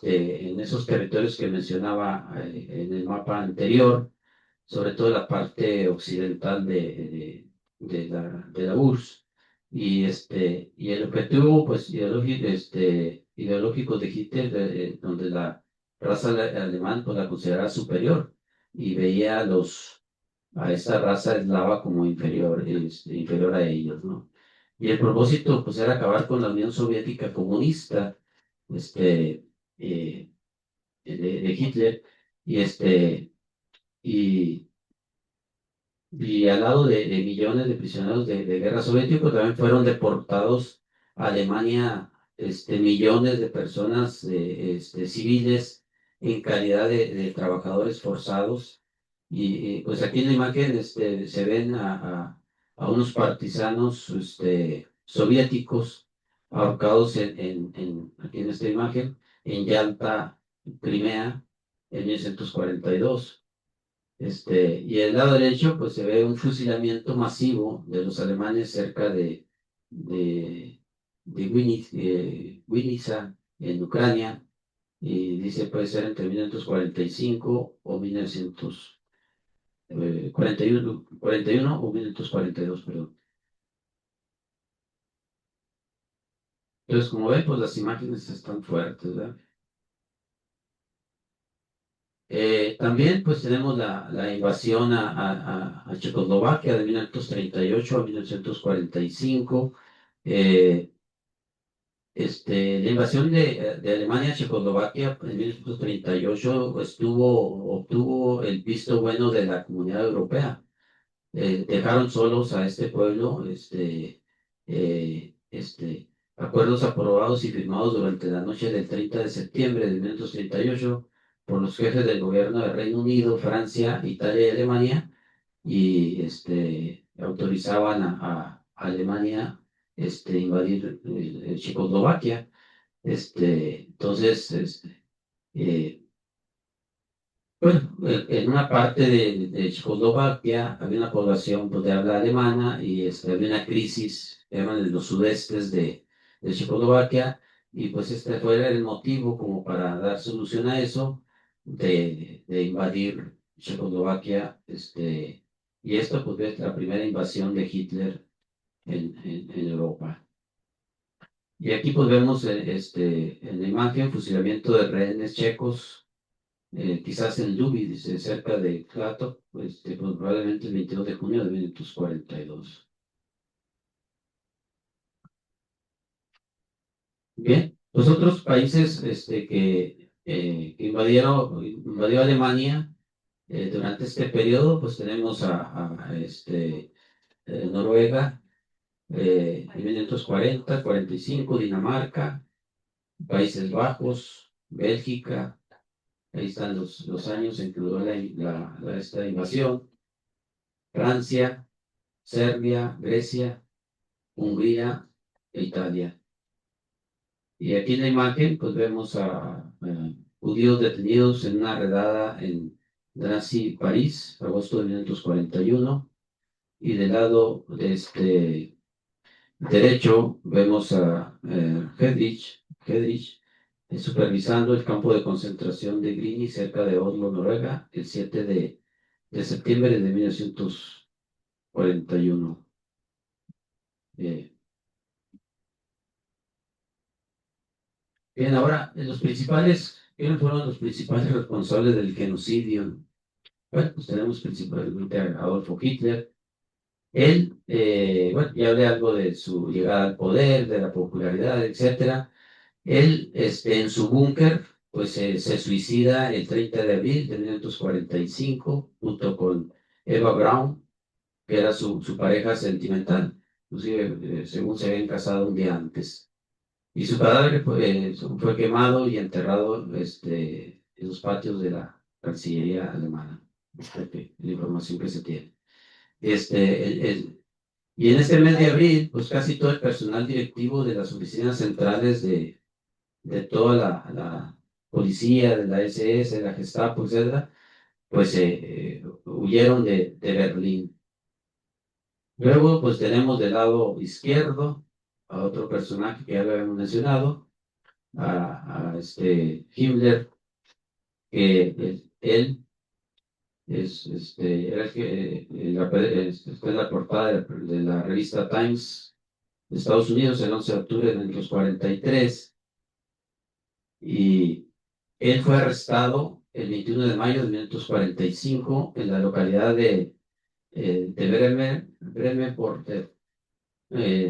en esos territorios que mencionaba en el mapa anterior, sobre todo la parte occidental de la URSS. Y el objetivo pues, ideológico de Hitler, donde la raza alemán pues, la consideraba superior y veía a esa raza eslava como inferior a ellos, ¿no? Y el propósito pues, era acabar con la Unión Soviética comunista, eh, de Hitler, y y al lado de millones de prisioneros de guerra soviéticos, también fueron deportados a Alemania, millones de personas, civiles, en calidad de trabajadores forzados. Y pues aquí en la imagen se ven a unos partisanos soviéticos ahorcados aquí en esta imagen, en Yalta, Crimea, en 1942. Y el lado derecho, pues se ve un fusilamiento masivo de los alemanes cerca de, de Winnica, en Ucrania, y dice puede ser entre 1945 o 1941 o 1942, perdón. Entonces, como ven, pues las imágenes están fuertes, ¿verdad? También pues tenemos la invasión a Checoslovaquia de 1938 a 1945. Eh, la invasión de Alemania a Checoslovaquia en 1938 obtuvo el visto bueno de la Comunidad Europea. Dejaron solos a este pueblo, acuerdos aprobados y firmados durante la noche del 30 de septiembre de 1938 por los jefes del gobierno de Reino Unido, Francia, Italia y Alemania, y autorizaban a Alemania invadir Checoslovaquia. Entonces, eh, bueno, en una parte de Checoslovaquia había una población pues, de habla alemana y había una crisis, llaman en los sudestes de Checoslovaquia, y pues este fue el motivo como para dar solución a eso, de invadir Checoslovaquia, y esto pues es la primera invasión de Hitler en Europa. Y aquí pues vemos en la imagen fusilamiento de rehenes checos, quizás en Lubi, dice, cerca de Klato, pues, probablemente el 22 de junio de 1942. Bien, los otros países que invadió Alemania durante este periodo, pues tenemos Noruega, en 1940, 45, Dinamarca, Países Bajos, Bélgica. Ahí están los años en que duró esta invasión. Francia, Serbia, Grecia, Hungría e Italia. Y aquí en la imagen pues vemos a judíos detenidos en una redada en Drancy, París, agosto de 1941. Y del lado de derecho vemos a Heydrich supervisando el campo de concentración de Grini cerca de Oslo, Noruega, el 7 de septiembre de 1941. Bien, ahora, ¿quiénes fueron los principales responsables del genocidio? Bueno, pues tenemos principalmente a Adolfo Hitler. Él, bueno, ya hablé algo de su llegada al poder, de la popularidad, etcétera. Él, en su búnker, pues se suicida el 30 de abril de 1945, junto con Eva Braun, que era su pareja sentimental. Inclusive, según se habían casado un día antes. Y su cadáver fue quemado y enterrado en los patios de la Cancillería alemana. La información que se tiene. Y en este mes de abril, pues casi todo el personal directivo de las oficinas centrales de toda la policía, de la SS, de la Gestapo, etcétera, pues huyeron de Berlín. Luego, pues tenemos del lado izquierdo a otro personaje que ya lo habíamos mencionado, a Himmler, que él era el que está en la portada de la revista Times de Estados Unidos el 11 de octubre de 1943, y él fue arrestado el 21 de mayo de 1945 en la localidad de Bremen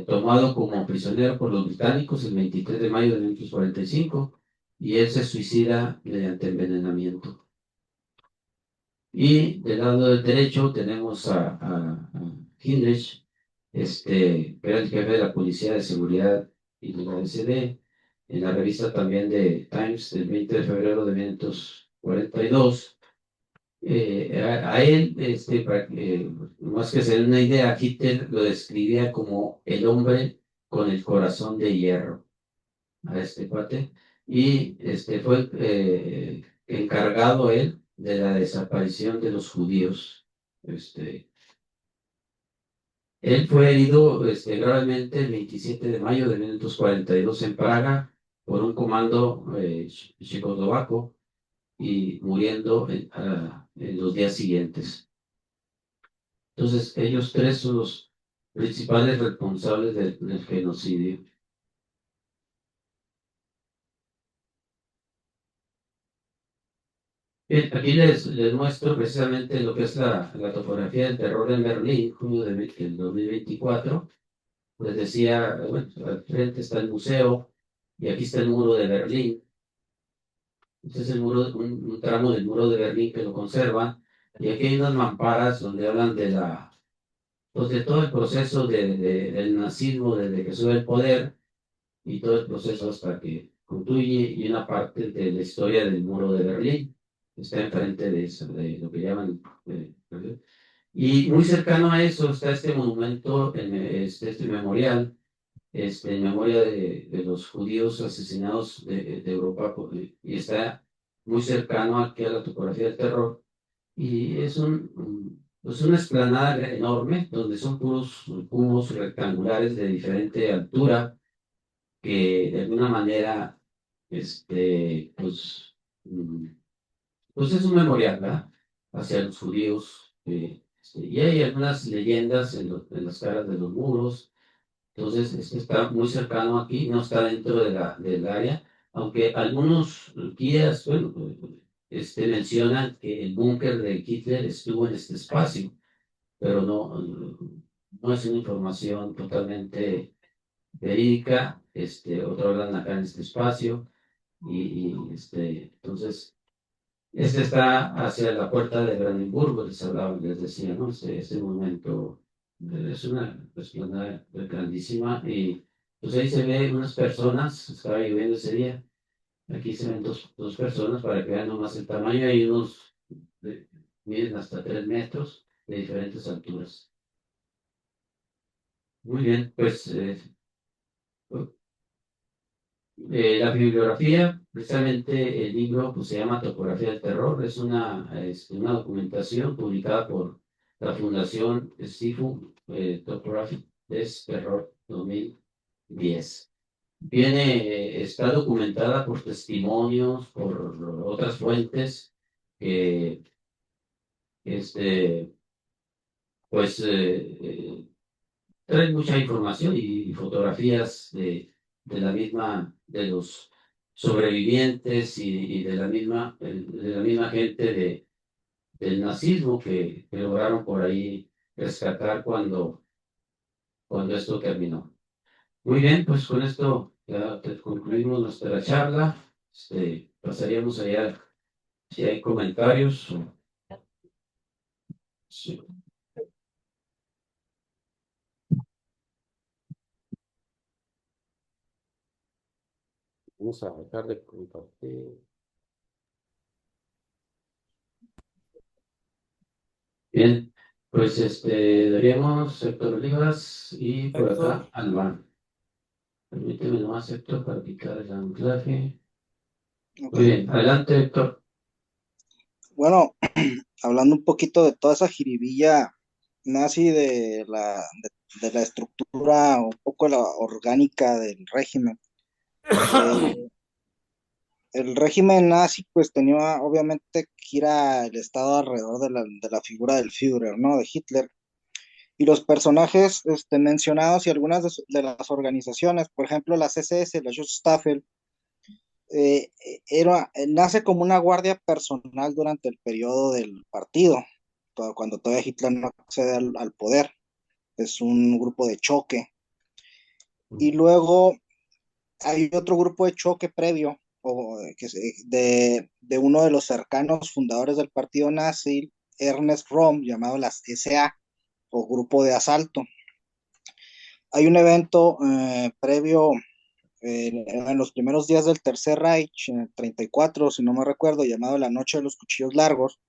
tomado como prisionero por los británicos el 23 de mayo de 1945, y él se suicida mediante envenenamiento. Y del lado del derecho tenemos a Heinrich, que era el jefe de la Policía de Seguridad y de la SD, en la revista también de Times del 20 de febrero de 1942. A él, más que se den una idea, Hitler lo describía como el hombre con el corazón de hierro, a este cuate, y fue encargado él de la desaparición de los judíos. Él fue herido gravemente el 27 de mayo de 1942 en Praga por un comando checoslovaco y muriendo en los días siguientes. Entonces, ellos tres son los principales responsables del genocidio. Bien, aquí les muestro precisamente lo que es la topografía del terror en Berlín, junio del 2024. Les decía, bueno, al frente está el museo y aquí está el muro de Berlín. Este es el muro, un tramo del muro de Berlín que lo conservan. Y aquí hay unas mamparas donde hablan pues de todo el proceso del nazismo desde que sube el poder y todo el proceso hasta que concluye, y una parte de la historia del muro de Berlín está enfrente de eso, de lo que llaman. Y muy cercano a eso está este monumento, este memorial, en memoria de los judíos asesinados de Europa, y está muy cercano aquí a la topografía del terror. Y es pues una explanada enorme donde son puros cubos rectangulares de diferente altura que de alguna manera, pues, pues es un memorial, ¿verdad? Hacia los judíos. Y hay algunas leyendas en las caras de los muros. Entonces, está muy cercano aquí, no está dentro del área, aunque algunos guías, bueno, mencionan que el búnker de Hitler estuvo en este espacio, pero no es una información totalmente verídica. Otro hablan acá en este espacio, entonces, está hacia la puerta de Brandenburgo, les decía, ¿no? Este monumento es una explanada grandísima, y pues ahí se ve unas personas. Estaba lloviendo ese día, aquí se ven dos personas para que vean nomás el tamaño. Hay unos, miden hasta 3 metros de diferentes alturas. Muy bien, pues la bibliografía, precisamente el libro, pues, se llama Topografía del Terror. Es una documentación publicada por la Fundación Stifu Topography des Terror 2010. Está documentada por testimonios, por otras fuentes que, este, pues, traen mucha información y fotografías de los sobrevivientes y de la misma gente del nazismo que lograron por ahí rescatar cuando esto terminó. Muy bien, pues con esto ya concluimos nuestra charla. Pasaríamos allá si hay comentarios. Sí. Vamos a dejar de compartir. Bien, pues daríamos Héctor Olivas y por Héctor. acá Alban. Permíteme nomás, Héctor, para quitar el anclaje. Ok. Muy bien, adelante, Héctor. Bueno, hablando un poquito de toda esa jiribilla nazi de la estructura, un poco la orgánica del régimen. El régimen nazi pues tenía obviamente que gira el Estado alrededor de la figura del Führer, ¿no? De Hitler. Y los personajes mencionados y algunas de las organizaciones, por ejemplo las SS, la Schutzstaffel, nace como una guardia personal durante el periodo del partido, cuando todavía Hitler no accede al poder. Es un grupo de choque. Y luego hay otro grupo de choque previo, de uno de los cercanos fundadores del partido nazi, Ernest Röhm, llamado las SA, o Grupo de Asalto. Hay un evento previo en los primeros días del Tercer Reich, en el 34, si no me recuerdo, llamado la Noche de los Cuchillos Largos,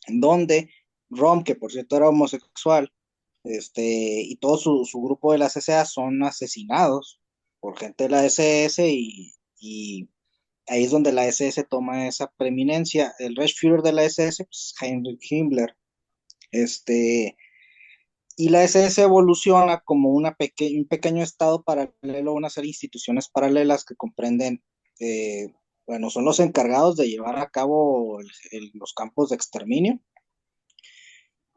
donde Röhm, que por cierto era homosexual, y todo su grupo de la CSA son asesinados por gente de la SS y ahí es donde la SS toma esa preeminencia. El Reichsführer de la SS, pues, Heinrich Himmler, y la SS evoluciona como un pequeño estado paralelo a una serie de instituciones paralelas que comprenden, bueno, son los encargados de llevar a cabo los campos de exterminio,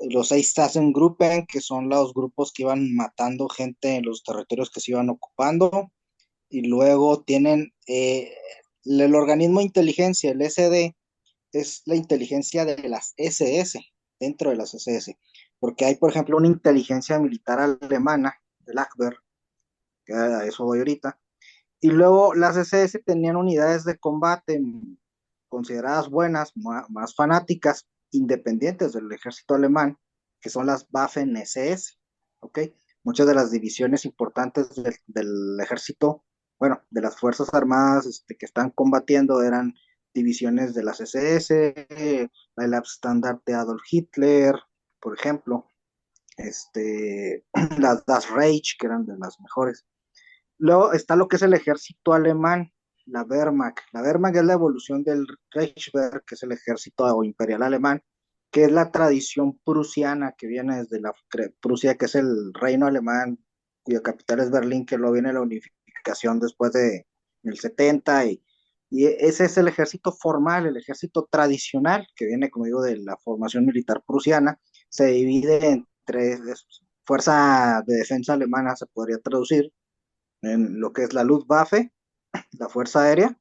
los Einsatzgruppen, que son los grupos que iban matando gente en los territorios que se iban ocupando, y luego tienen el organismo de inteligencia, el SD, es la inteligencia de las SS, dentro de las SS, porque hay, por ejemplo, una inteligencia militar alemana, el Abwehr, que a eso voy ahorita, y luego las SS tenían unidades de combate consideradas buenas, más fanáticas, independientes del ejército alemán, que son las Waffen-SS, ¿ok? Muchas de las divisiones importantes del ejército, bueno, de las Fuerzas Armadas que están combatiendo eran divisiones de las SS, la Abstandard de Adolf Hitler, por ejemplo, las Das Reich, que eran de las mejores. Luego está lo que es el ejército alemán, la Wehrmacht. La Wehrmacht es la evolución del Reichswehr, que es el ejército imperial alemán, que es la tradición prusiana que viene desde la Prusia, que es el reino alemán, cuya capital es Berlín, que luego viene la unificación después de el 70, y ese es el ejército formal, el ejército tradicional, que viene, como digo, de la formación militar prusiana. Se divide en tres: fuerza de defensa alemana, se podría traducir en lo que es la Luftwaffe, la Fuerza Aérea,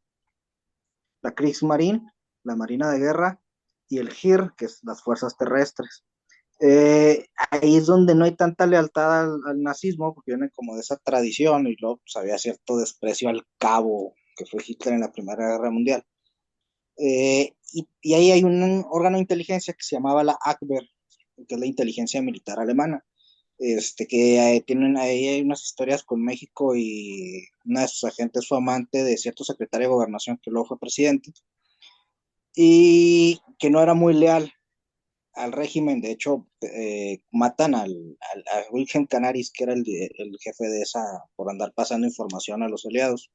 la Kriegsmarine, la Marina de Guerra, y el Heer, que es las fuerzas terrestres. Ahí es donde no hay tanta lealtad al nazismo, porque viene como de esa tradición, y luego pues, había cierto desprecio al cabo, que fue Hitler en la Primera Guerra Mundial. Y ahí hay un órgano de inteligencia que se llamaba la Abwehr, que es la inteligencia militar alemana, que tienen ahí hay unas historias con México, y una de sus agentes fue amante de cierto secretario de gobernación que luego fue presidente, y que no era muy leal al régimen. De hecho, matan a Wilhelm Canaris, que era el jefe de esa, por andar pasando información a los aliados.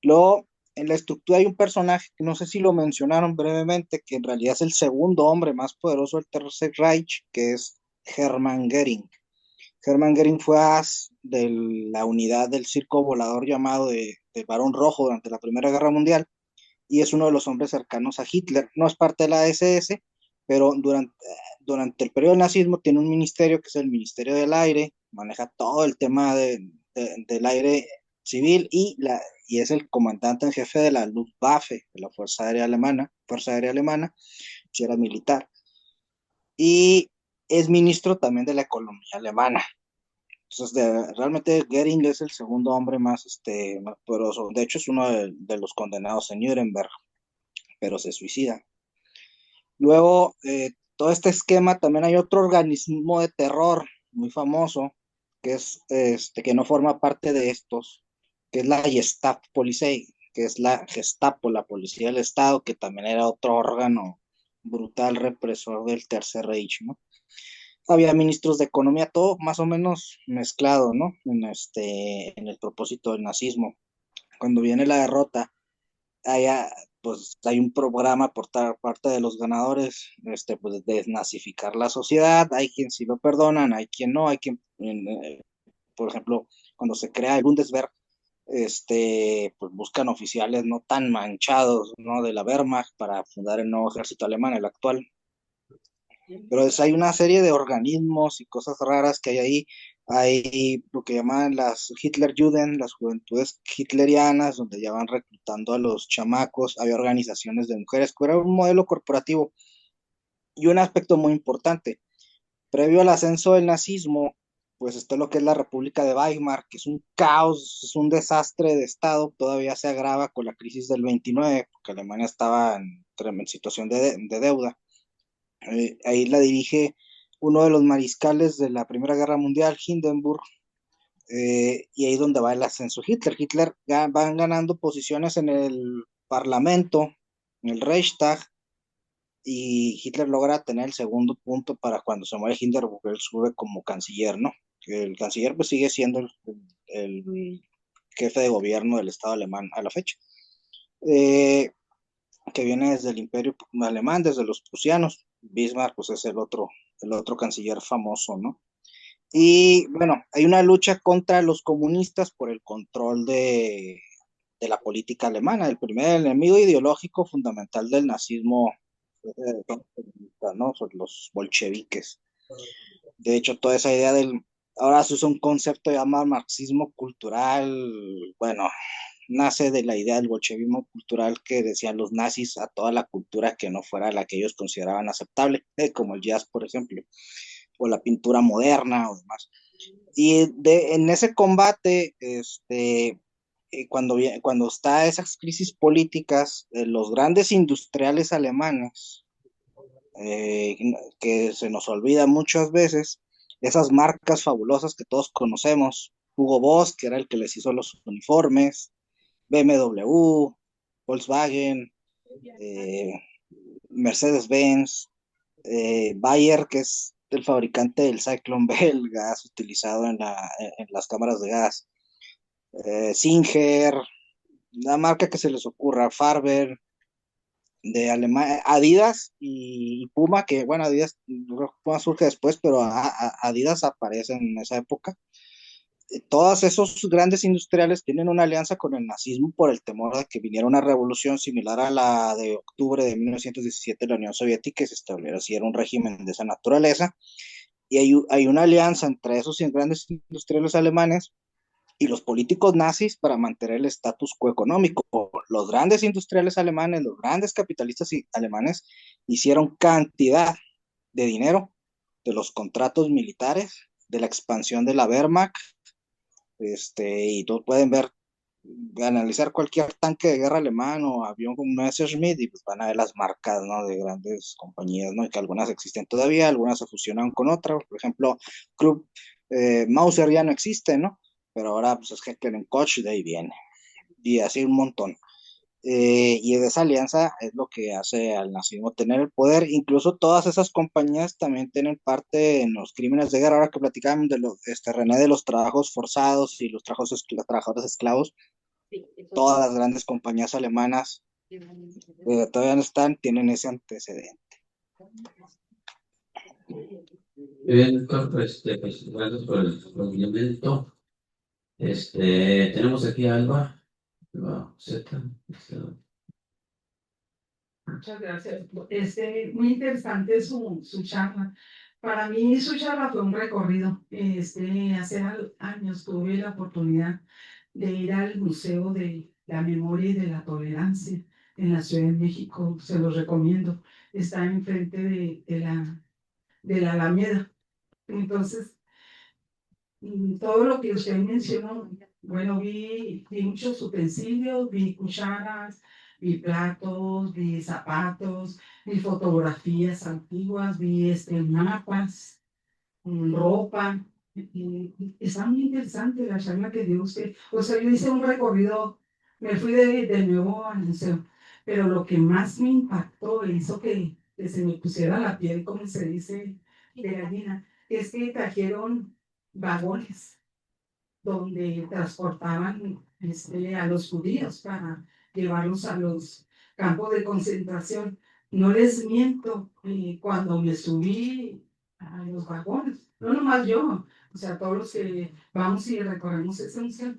Luego, en la estructura hay un personaje que no sé si lo mencionaron brevemente, que en realidad es el segundo hombre más poderoso del Tercer Reich, que es Hermann Göring. Hermann Göring fue as de la unidad del circo volador llamado de Barón Rojo durante la Primera Guerra Mundial, y es uno de los hombres cercanos a Hitler. No es parte de la SS, pero durante el periodo del nazismo tiene un ministerio que es el Ministerio del Aire, maneja todo el tema del aire civil, y es el comandante en jefe de la Luftwaffe, de la Fuerza Aérea Alemana, si era militar, y es ministro también de la economía alemana. Entonces, realmente Goering es el segundo hombre más poderoso. De hecho, es uno de los condenados en Nuremberg, pero se suicida. Luego, todo este esquema, también hay otro organismo de terror muy famoso, que es que no forma parte de estos, que es la Gestapo-Polizei, que es la Gestapo, la policía del Estado, que también era otro órgano brutal represor del Tercer Reich, ¿no? Había ministros de economía, todo más o menos mezclado, ¿no? En el propósito del nazismo. Cuando viene la derrota, pues hay un programa por parte de los ganadores, pues, de desnazificar la sociedad. Hay quien sí lo perdonan, hay quien no, hay quien, por ejemplo, cuando se crea el Bundeswehr, pues buscan oficiales no tan manchados, ¿no? De la Wehrmacht para fundar el nuevo ejército alemán, el actual. Pero hay una serie de organismos y cosas raras que hay ahí. Hay lo que llaman las Hitlerjugend, las juventudes hitlerianas, donde ya van reclutando a los chamacos. Hay organizaciones de mujeres, que era un modelo corporativo. Y un aspecto muy importante, previo al ascenso del nazismo, pues está lo que es la República de Weimar, que es un caos, es un desastre de Estado. Todavía se agrava con la crisis del 29, porque Alemania estaba en situación de deuda. Ahí la dirige uno de los mariscales de la Primera Guerra Mundial, Hindenburg, y ahí es donde va el ascenso Hitler. Hitler van ganando posiciones en el Parlamento, en el Reichstag, y Hitler logra tener el segundo punto para cuando se muere Hindenburg, él sube como canciller, ¿no? El canciller pues sigue siendo el jefe de gobierno del Estado alemán a la fecha. eh, que viene desde el Imperio Alemán, desde los prusianos. Bismarck, pues es el otro canciller famoso, ¿no? Y bueno, hay una lucha contra los comunistas por el control de la política alemana. El primer enemigo ideológico fundamental del nazismo, ¿no? Son los bolcheviques. De hecho, toda esa idea ahora se usa un concepto llamado marxismo cultural, bueno, nace de la idea del bolchevismo cultural que decían los nazis a toda la cultura que no fuera la que ellos consideraban aceptable, como el jazz, por ejemplo, o la pintura moderna o demás. Y en ese combate, cuando está esas crisis políticas, los grandes industriales alemanes, que se nos olvida muchas veces, esas marcas fabulosas que todos conocemos, Hugo Boss, que era el que les hizo los uniformes, BMW, Volkswagen, eh, Mercedes-Benz, Bayer, que es el fabricante del Cyclone B, el gas utilizado en las cámaras de gas, Singer, la marca que se les ocurra, Farber, de Alemania, Adidas y Puma, que bueno, Adidas, Puma surge después, pero Adidas aparece en esa época. Todos esos grandes industriales tienen una alianza con el nazismo por el temor de que viniera una revolución similar a la de octubre de 1917 en la Unión Soviética y se estableciera así un régimen de esa naturaleza. Y hay una alianza entre esos grandes industriales alemanes y los políticos nazis para mantener el status quo económico. Los grandes industriales alemanes, los grandes capitalistas alemanes hicieron cantidad de dinero de los contratos militares, de la expansión de la Wehrmacht, y todos pueden ver, analizar cualquier tanque de guerra alemán o avión como un Messerschmitt y pues van a ver las marcas, ¿no? De grandes compañías, ¿no? Y que algunas existen todavía, algunas se fusionaron con otras, por ejemplo, Club Mauser ya no existe, ¿no? Pero ahora pues es Heckler Koch, de ahí viene, y así un montón. Y esa alianza es lo que hace al nazismo tener el poder. Incluso todas esas compañías también tienen parte en los crímenes de guerra. Ahora que platicábamos de René, de los trabajos forzados y los trabajadores esclavos, todas las grandes compañías alemanas todavía no están, tienen ese antecedente. Bien, doctor, pues, gracias por el complemento. Tenemos aquí a Alba Z. Muchas gracias. Muy interesante su charla. Para mí su charla fue un recorrido. Hace años tuve la oportunidad de ir al Museo de la Memoria y de la Tolerancia en la Ciudad de México. Se los recomiendo. Está enfrente de la Alameda. Entonces, todo lo que usted mencionó, bueno, vi muchos utensilios, vi cucharas, vi platos, vi zapatos, vi fotografías antiguas, vi mapas, ropa. Está muy interesante la charla que dio usted. O sea, yo hice un recorrido, me fui de nuevo al museo, pero lo que más me impactó, hizo que se me pusiera la piel, como se dice, de gallina, es que trajeron vagones donde transportaban a los judíos para llevarlos a los campos de concentración. No les miento, cuando me subí a los vagones, no nomás yo, o sea, todos los que vamos y recorremos ese museo,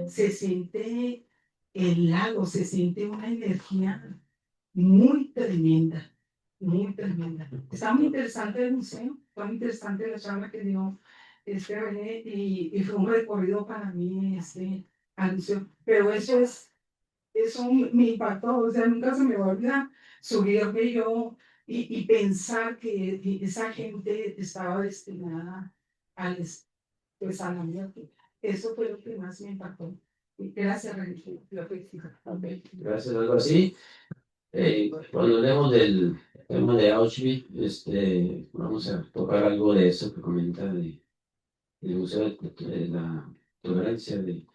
se siente helado, se siente una energía muy tremenda, muy tremenda. Está muy interesante el museo, está muy interesante la charla que dio René, y fue un recorrido para mí al museo. Pero eso me impactó, o sea, nunca se me va a olvidar subirme yo y pensar que esa gente estaba destinada pues, a la muerte. Eso fue lo que más me impactó. Y gracias, René. Gracias, algo así. Cuando hablemos del tema de Auschwitz, vamos a tocar algo de eso que comenta del Museo de la Tolerancia, de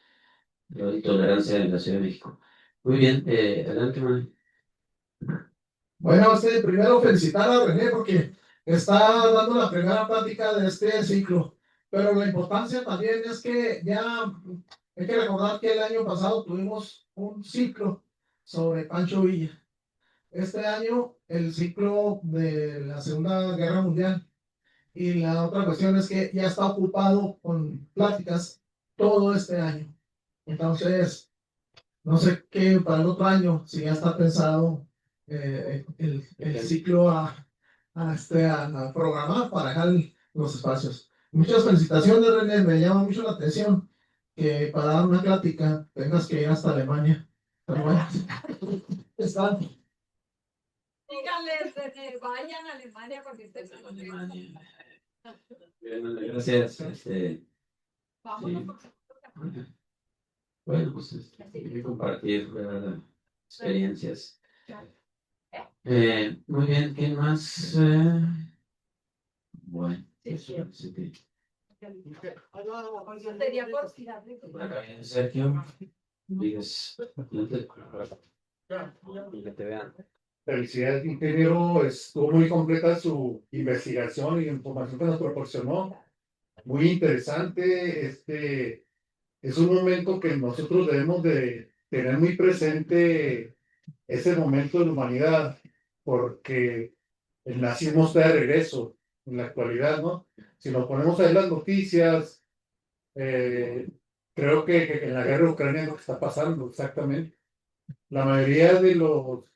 la Intolerancia en la Ciudad de México. Muy bien, adelante, Manuel. Bueno, primero felicitar a René porque está dando la primera plática de este ciclo, pero la importancia también es que ya hay que recordar que el año pasado tuvimos un ciclo sobre Pancho Villa. Este año el ciclo de la Segunda Guerra Mundial y la otra cuestión es que ya está ocupado con pláticas todo este año. Entonces, no sé qué para el otro año, si ya está pensado el ciclo a programar para dejar los espacios. Muchas felicitaciones, René, me llama mucho la atención que para dar una plática tengas que ir hasta Alemania. Pero bueno, están. Díganles, René, vayan a Alemania porque ustedes son Alemania. Bueno, gracias. Vámonos. Sí. Bueno, pues hay que compartir experiencias. Muy bien, ¿quién más? Bueno, eso, sí, Sería por citarle. por acá viene Sergio. Digas, que te vean. Felicidades, ingeniero. Estuvo muy completa su investigación y información que nos proporcionó. Muy interesante. Es un momento que nosotros debemos de tener muy presente ese momento de la humanidad, porque el nazismo está de regreso en la actualidad, ¿no? Si nos ponemos a ver las noticias, creo que en la guerra de Ucrania es lo que está pasando exactamente. La mayoría de lo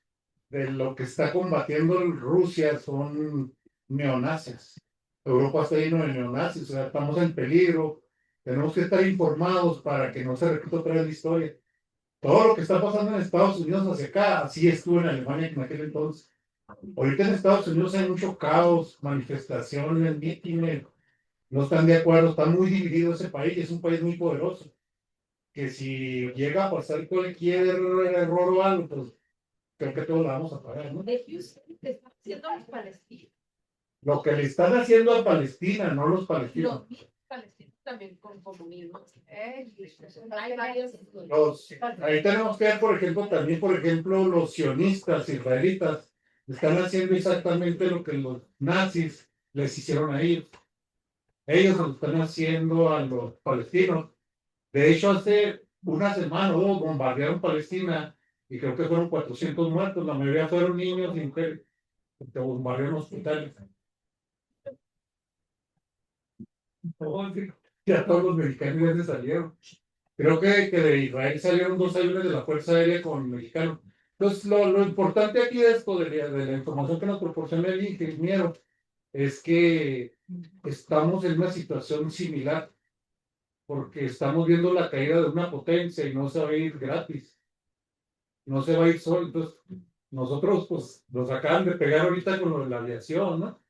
que está combatiendo Rusia son neonazis. Europa está lleno de neonazis, o sea, estamos en peligro. Tenemos que estar informados para que no se repita otra vez la historia. Todo lo que está pasando en Estados Unidos hacia acá, así estuvo en Alemania en aquel entonces. Ahorita en Estados Unidos hay mucho caos, manifestaciones, mítines, no están de acuerdo, está muy dividido ese país, es un país muy poderoso. Que si llega a pasar cualquier error o algo, pues creo que todos la vamos a pagar, ¿no? Te están haciendo los palestinos. Lo que le están haciendo a Palestina, no los palestinos. Los palestinos también con comunismo. Hay varios. Ahí tenemos que ver, por ejemplo, también, por ejemplo, los sionistas israelitas están haciendo exactamente lo que los nazis les hicieron a ellos. Ellos lo están haciendo a los palestinos. De hecho, hace una semana o dos bombardearon Palestina y creo que fueron 400 muertos. La mayoría fueron niños y mujeres. Que bombardearon hospitales. Ya todos los mexicanos ya se salieron. Creo que de Israel salieron 2 aviones de la Fuerza Aérea con mexicanos. Entonces, lo importante aquí de esto, de la información que nos proporciona el ingeniero, es que estamos en una situación similar, porque estamos viendo la caída de una potencia y no se va a ir gratis, no se va a ir solo. Entonces, nosotros, pues, nos acaban de pegar ahorita con lo de la aviación, ¿no?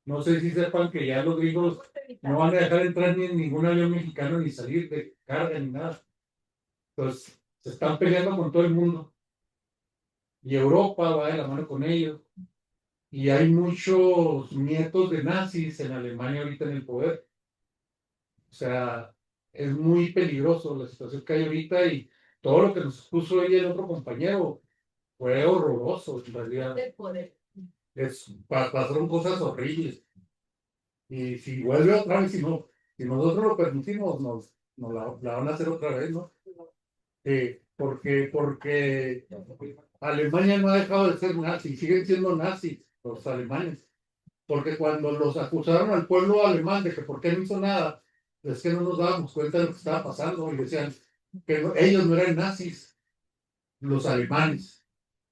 No sé si sepan que ya los gringos no van a dejar entrar ni en ningún avión mexicano ni salir de carga ni nada. Entonces, se están peleando con todo el mundo. Y Europa va de la mano con ellos. Y hay muchos nietos de nazis en Alemania ahorita en el poder. O sea, es muy peligroso la situación que hay ahorita y todo lo que nos puso ella el otro compañero fue horroroso en realidad. Del poder. Pasaron cosas horribles. Y si vuelve otra vez, si nosotros lo permitimos, nos la van a hacer otra vez, ¿no? Porque Alemania no ha dejado de ser nazi, siguen siendo nazis los alemanes. Porque cuando los acusaron al pueblo alemán de que por qué no hizo nada, es que no nos dábamos cuenta de lo que estaba pasando y decían que ellos no eran nazis, los alemanes.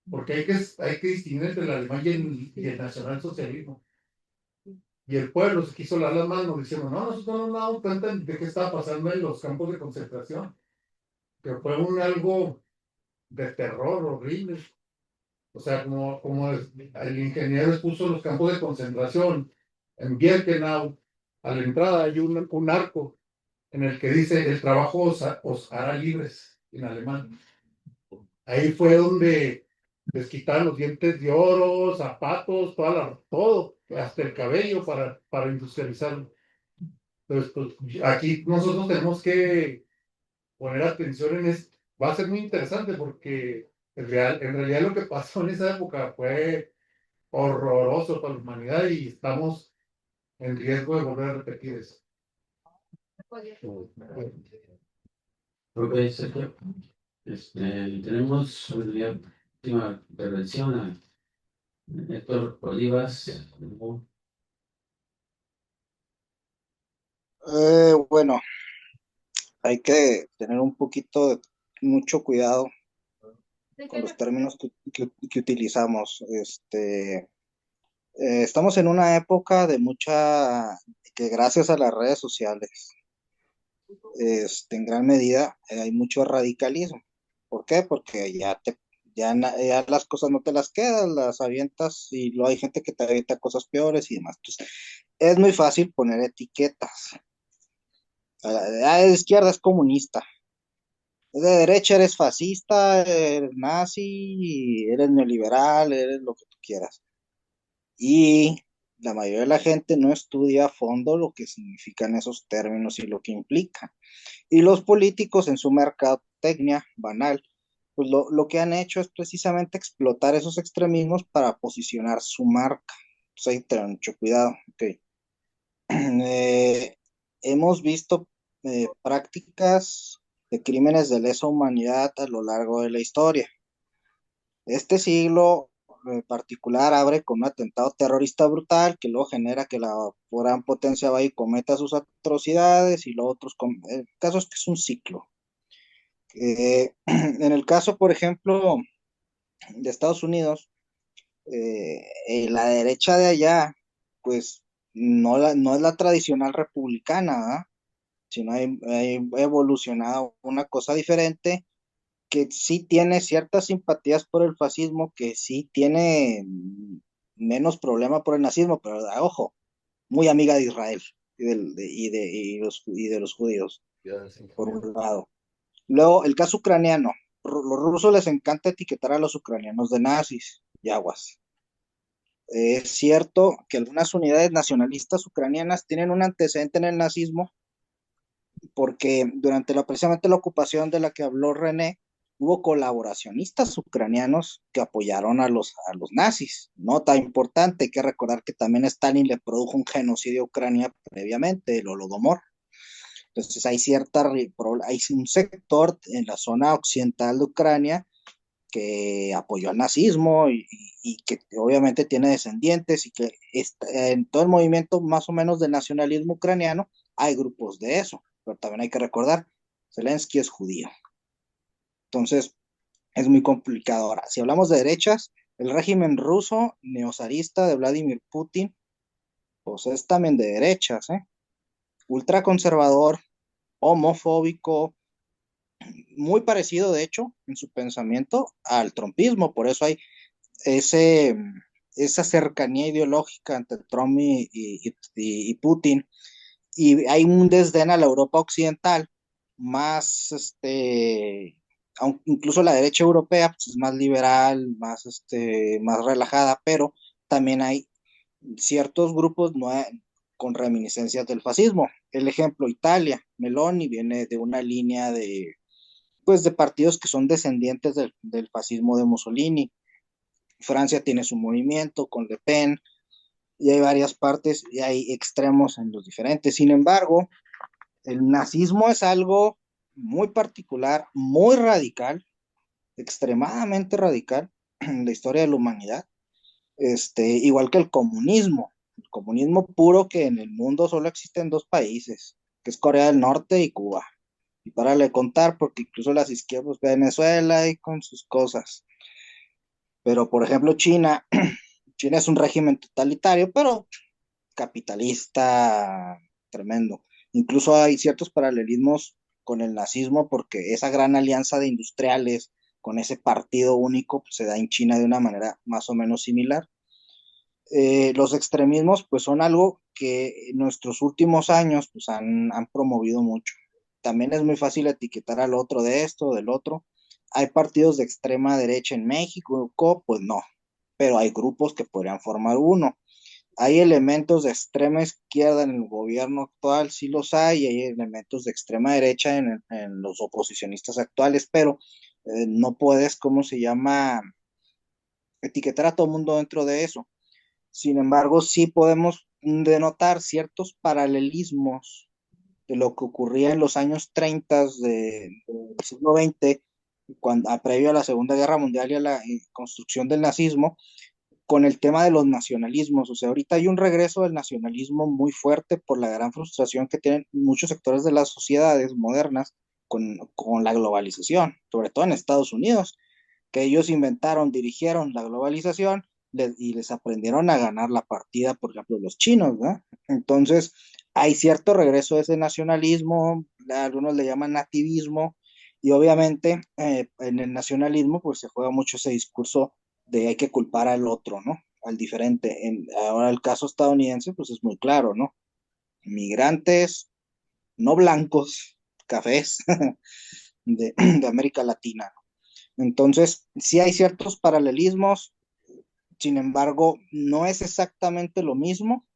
Porque hay que distinguir entre el alemán y el nacionalsocialismo. Y el pueblo se quiso lavar las manos diciendo, no, nosotros no nos damos cuenta de qué estaba pasando en los campos de concentración. Que fue algo de terror horrible. O sea, como el ingeniero expuso los campos de concentración en Birkenau, a la entrada hay un arco en el que dice, el trabajo os hará libres, en alemán. Ahí fue donde les quitaron los dientes de oro, zapatos, todo, hasta el cabello para industrializarlo. Entonces, pues, aquí nosotros tenemos que poner atención en esto. Va a ser muy interesante porque en realidad lo que pasó en esa época fue horroroso para la humanidad y estamos en riesgo de volver a repetir eso. Ok, Sergio. Tenemos la última intervención a Héctor Olivas. Bueno, hay que tener un poquito de mucho cuidado con los términos que utilizamos. Estamos en una época de que gracias a las redes sociales, en gran medida hay mucho radicalismo. ¿Por qué? Porque ya las cosas no te las quedas, las avientas y luego hay gente que te avienta cosas peores y demás. Entonces, es muy fácil poner etiquetas. De izquierda es comunista, de derecha eres fascista, eres nazi, eres neoliberal, eres lo que tú quieras. Y la mayoría de la gente no estudia a fondo lo que significan esos términos y lo que implican. Y los políticos en su mercadotecnia banal, pues lo que han hecho es precisamente explotar esos extremismos para posicionar su marca. Entonces hay que tener mucho cuidado. Okay. Hemos visto prácticas de crímenes de lesa humanidad a lo largo de la historia. Este siglo en particular abre con un atentado terrorista brutal que luego genera que la gran potencia vaya y cometa sus atrocidades y los otros. El caso es que es un ciclo. En el caso, por ejemplo, de Estados Unidos, la derecha de allá, pues no es la tradicional republicana, ¿verdad? Sino ha evolucionado una cosa diferente que sí tiene ciertas simpatías por el fascismo, que sí tiene menos problema por el nazismo, pero ojo, muy amiga de Israel y de los judíos, por un lado. Luego, el caso ucraniano. Los rusos les encanta etiquetar a los ucranianos de nazis y aguas. Es cierto que algunas unidades nacionalistas ucranianas tienen un antecedente en el nazismo, porque durante precisamente la ocupación de la que habló René, hubo colaboracionistas ucranianos que apoyaron a los nazis. Nota importante, hay que recordar que también Stalin le produjo un genocidio a Ucrania previamente, el Holodomor. Entonces hay un sector en la zona occidental de Ucrania que apoyó al nazismo y que obviamente tiene descendientes y que en todo el movimiento más o menos del nacionalismo ucraniano hay grupos de eso, pero también hay que recordar, Zelensky es judío. Entonces es muy complicado. Ahora, si hablamos de derechas, el régimen ruso neozarista de Vladimir Putin, pues es también de derechas, ultraconservador, homofóbico, muy parecido de hecho en su pensamiento al trumpismo, por eso hay ese, esa cercanía ideológica entre Trump y Putin, y hay un desdén a la Europa occidental, más, incluso la derecha europea pues, es más liberal, más relajada, pero también hay ciertos grupos con reminiscencias del fascismo. El ejemplo, Italia, Meloni viene de una línea de partidos que son descendientes del fascismo de Mussolini. Francia tiene su movimiento con Le Pen, y hay varias partes y hay extremos en los diferentes. Sin embargo, el nazismo es algo muy particular, muy radical, extremadamente radical en la historia de la humanidad, igual que el comunismo puro que en el mundo solo existen dos países, que es Corea del Norte y Cuba. Y para le contar, porque incluso las izquierdas, Venezuela y con sus cosas. Pero, por ejemplo, China es un régimen totalitario, pero capitalista tremendo. Incluso hay ciertos paralelismos con el nazismo, porque esa gran alianza de industriales con ese partido único pues, se da en China de una manera más o menos similar. Los extremismos pues son algo que en nuestros últimos años pues han promovido mucho. También es muy fácil etiquetar al otro de esto, del otro. ¿Hay partidos de extrema derecha en México? Pues no, pero hay grupos que podrían formar uno. ¿Hay elementos de extrema izquierda en el gobierno actual? Sí los hay, y hay elementos de extrema derecha en los oposicionistas actuales, pero no puedes, ¿cómo se llama?, etiquetar a todo el mundo dentro de eso. Sin embargo, sí podemos denotar ciertos paralelismos de lo que ocurría en los años 30 del siglo XX previo a la Segunda Guerra Mundial y a la construcción del nazismo, con el tema de los nacionalismos. O sea, ahorita hay un regreso del nacionalismo muy fuerte por la gran frustración que tienen muchos sectores de las sociedades modernas con la globalización, sobre todo en Estados Unidos, que ellos inventaron, dirigieron la globalización y les aprendieron a ganar la partida, por ejemplo, los chinos, ¿no? Entonces, hay cierto regreso de ese nacionalismo, algunos le llaman nativismo, y obviamente en el nacionalismo pues se juega mucho ese discurso de hay que culpar al otro, ¿no? Al diferente. Ahora el caso estadounidense pues es muy claro, ¿no? Migrantes no blancos, cafés de América Latina. Entonces, sí hay ciertos paralelismos, sin embargo, no es exactamente lo mismo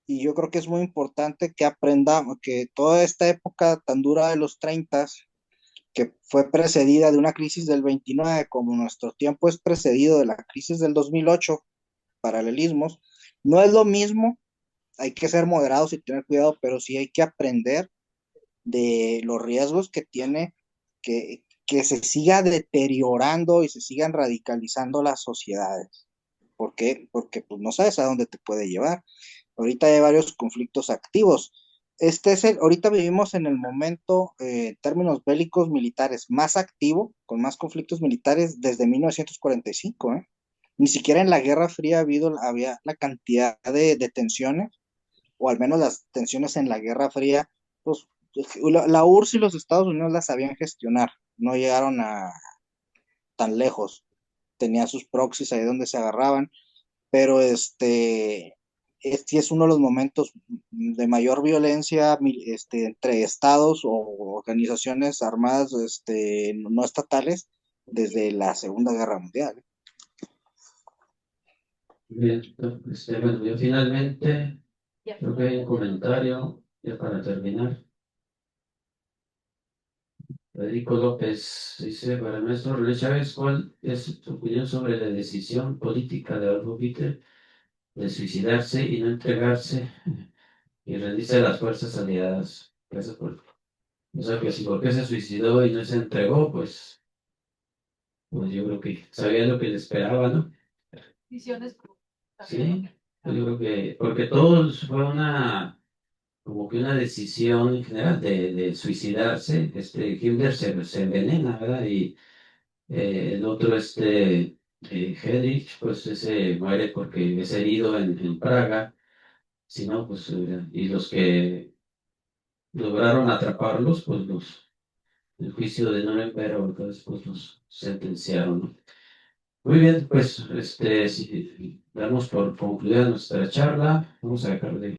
y yo creo que es muy importante que aprendamos que toda esta época tan dura de los 30, que fue precedida de una crisis del 29, como nuestro tiempo es precedido de la crisis del 2008, paralelismos, no es lo mismo, hay que ser moderados y tener cuidado, pero sí hay que aprender de los riesgos que tiene que se siga deteriorando y se sigan radicalizando las sociedades. ¿Por qué? Porque pues, no sabes a dónde te puede llevar. Ahorita hay varios conflictos activos. Ahorita vivimos en el momento, en términos bélicos militares, más activo, con más conflictos militares desde 1945, ¿eh? Ni siquiera en la Guerra Fría había la cantidad de tensiones, o al menos las tensiones en la Guerra Fría, pues la URSS y los Estados Unidos las sabían gestionar, no llegaron a tan lejos, tenían sus proxies ahí donde se agarraban, pero este es uno de los momentos de mayor violencia entre estados o organizaciones armadas no estatales desde la Segunda Guerra Mundial. Bien, bueno, yo finalmente creo que hay un comentario ya para terminar. Federico López dice, para el maestro René Chávez, ¿cuál es su opinión sobre la decisión política de Adolfo Hitler de suicidarse y no entregarse y rendirse a las fuerzas aliadas? Gracias por... O sea, que si por qué se suicidó y no se entregó, pues yo creo que sabía lo que le esperaba, ¿no? Visiones. Sí, yo creo que, porque todo fue como que una decisión en general de suicidarse. Hitler se envenena, ¿verdad? Y el otro, Heydrich, pues ese muere porque es herido en Praga. Si no, pues, y los que lograron atraparlos, pues el juicio de Nuremberg, pues los sentenciaron, ¿no? Muy bien, pues si damos por concluida nuestra charla, vamos a dejar de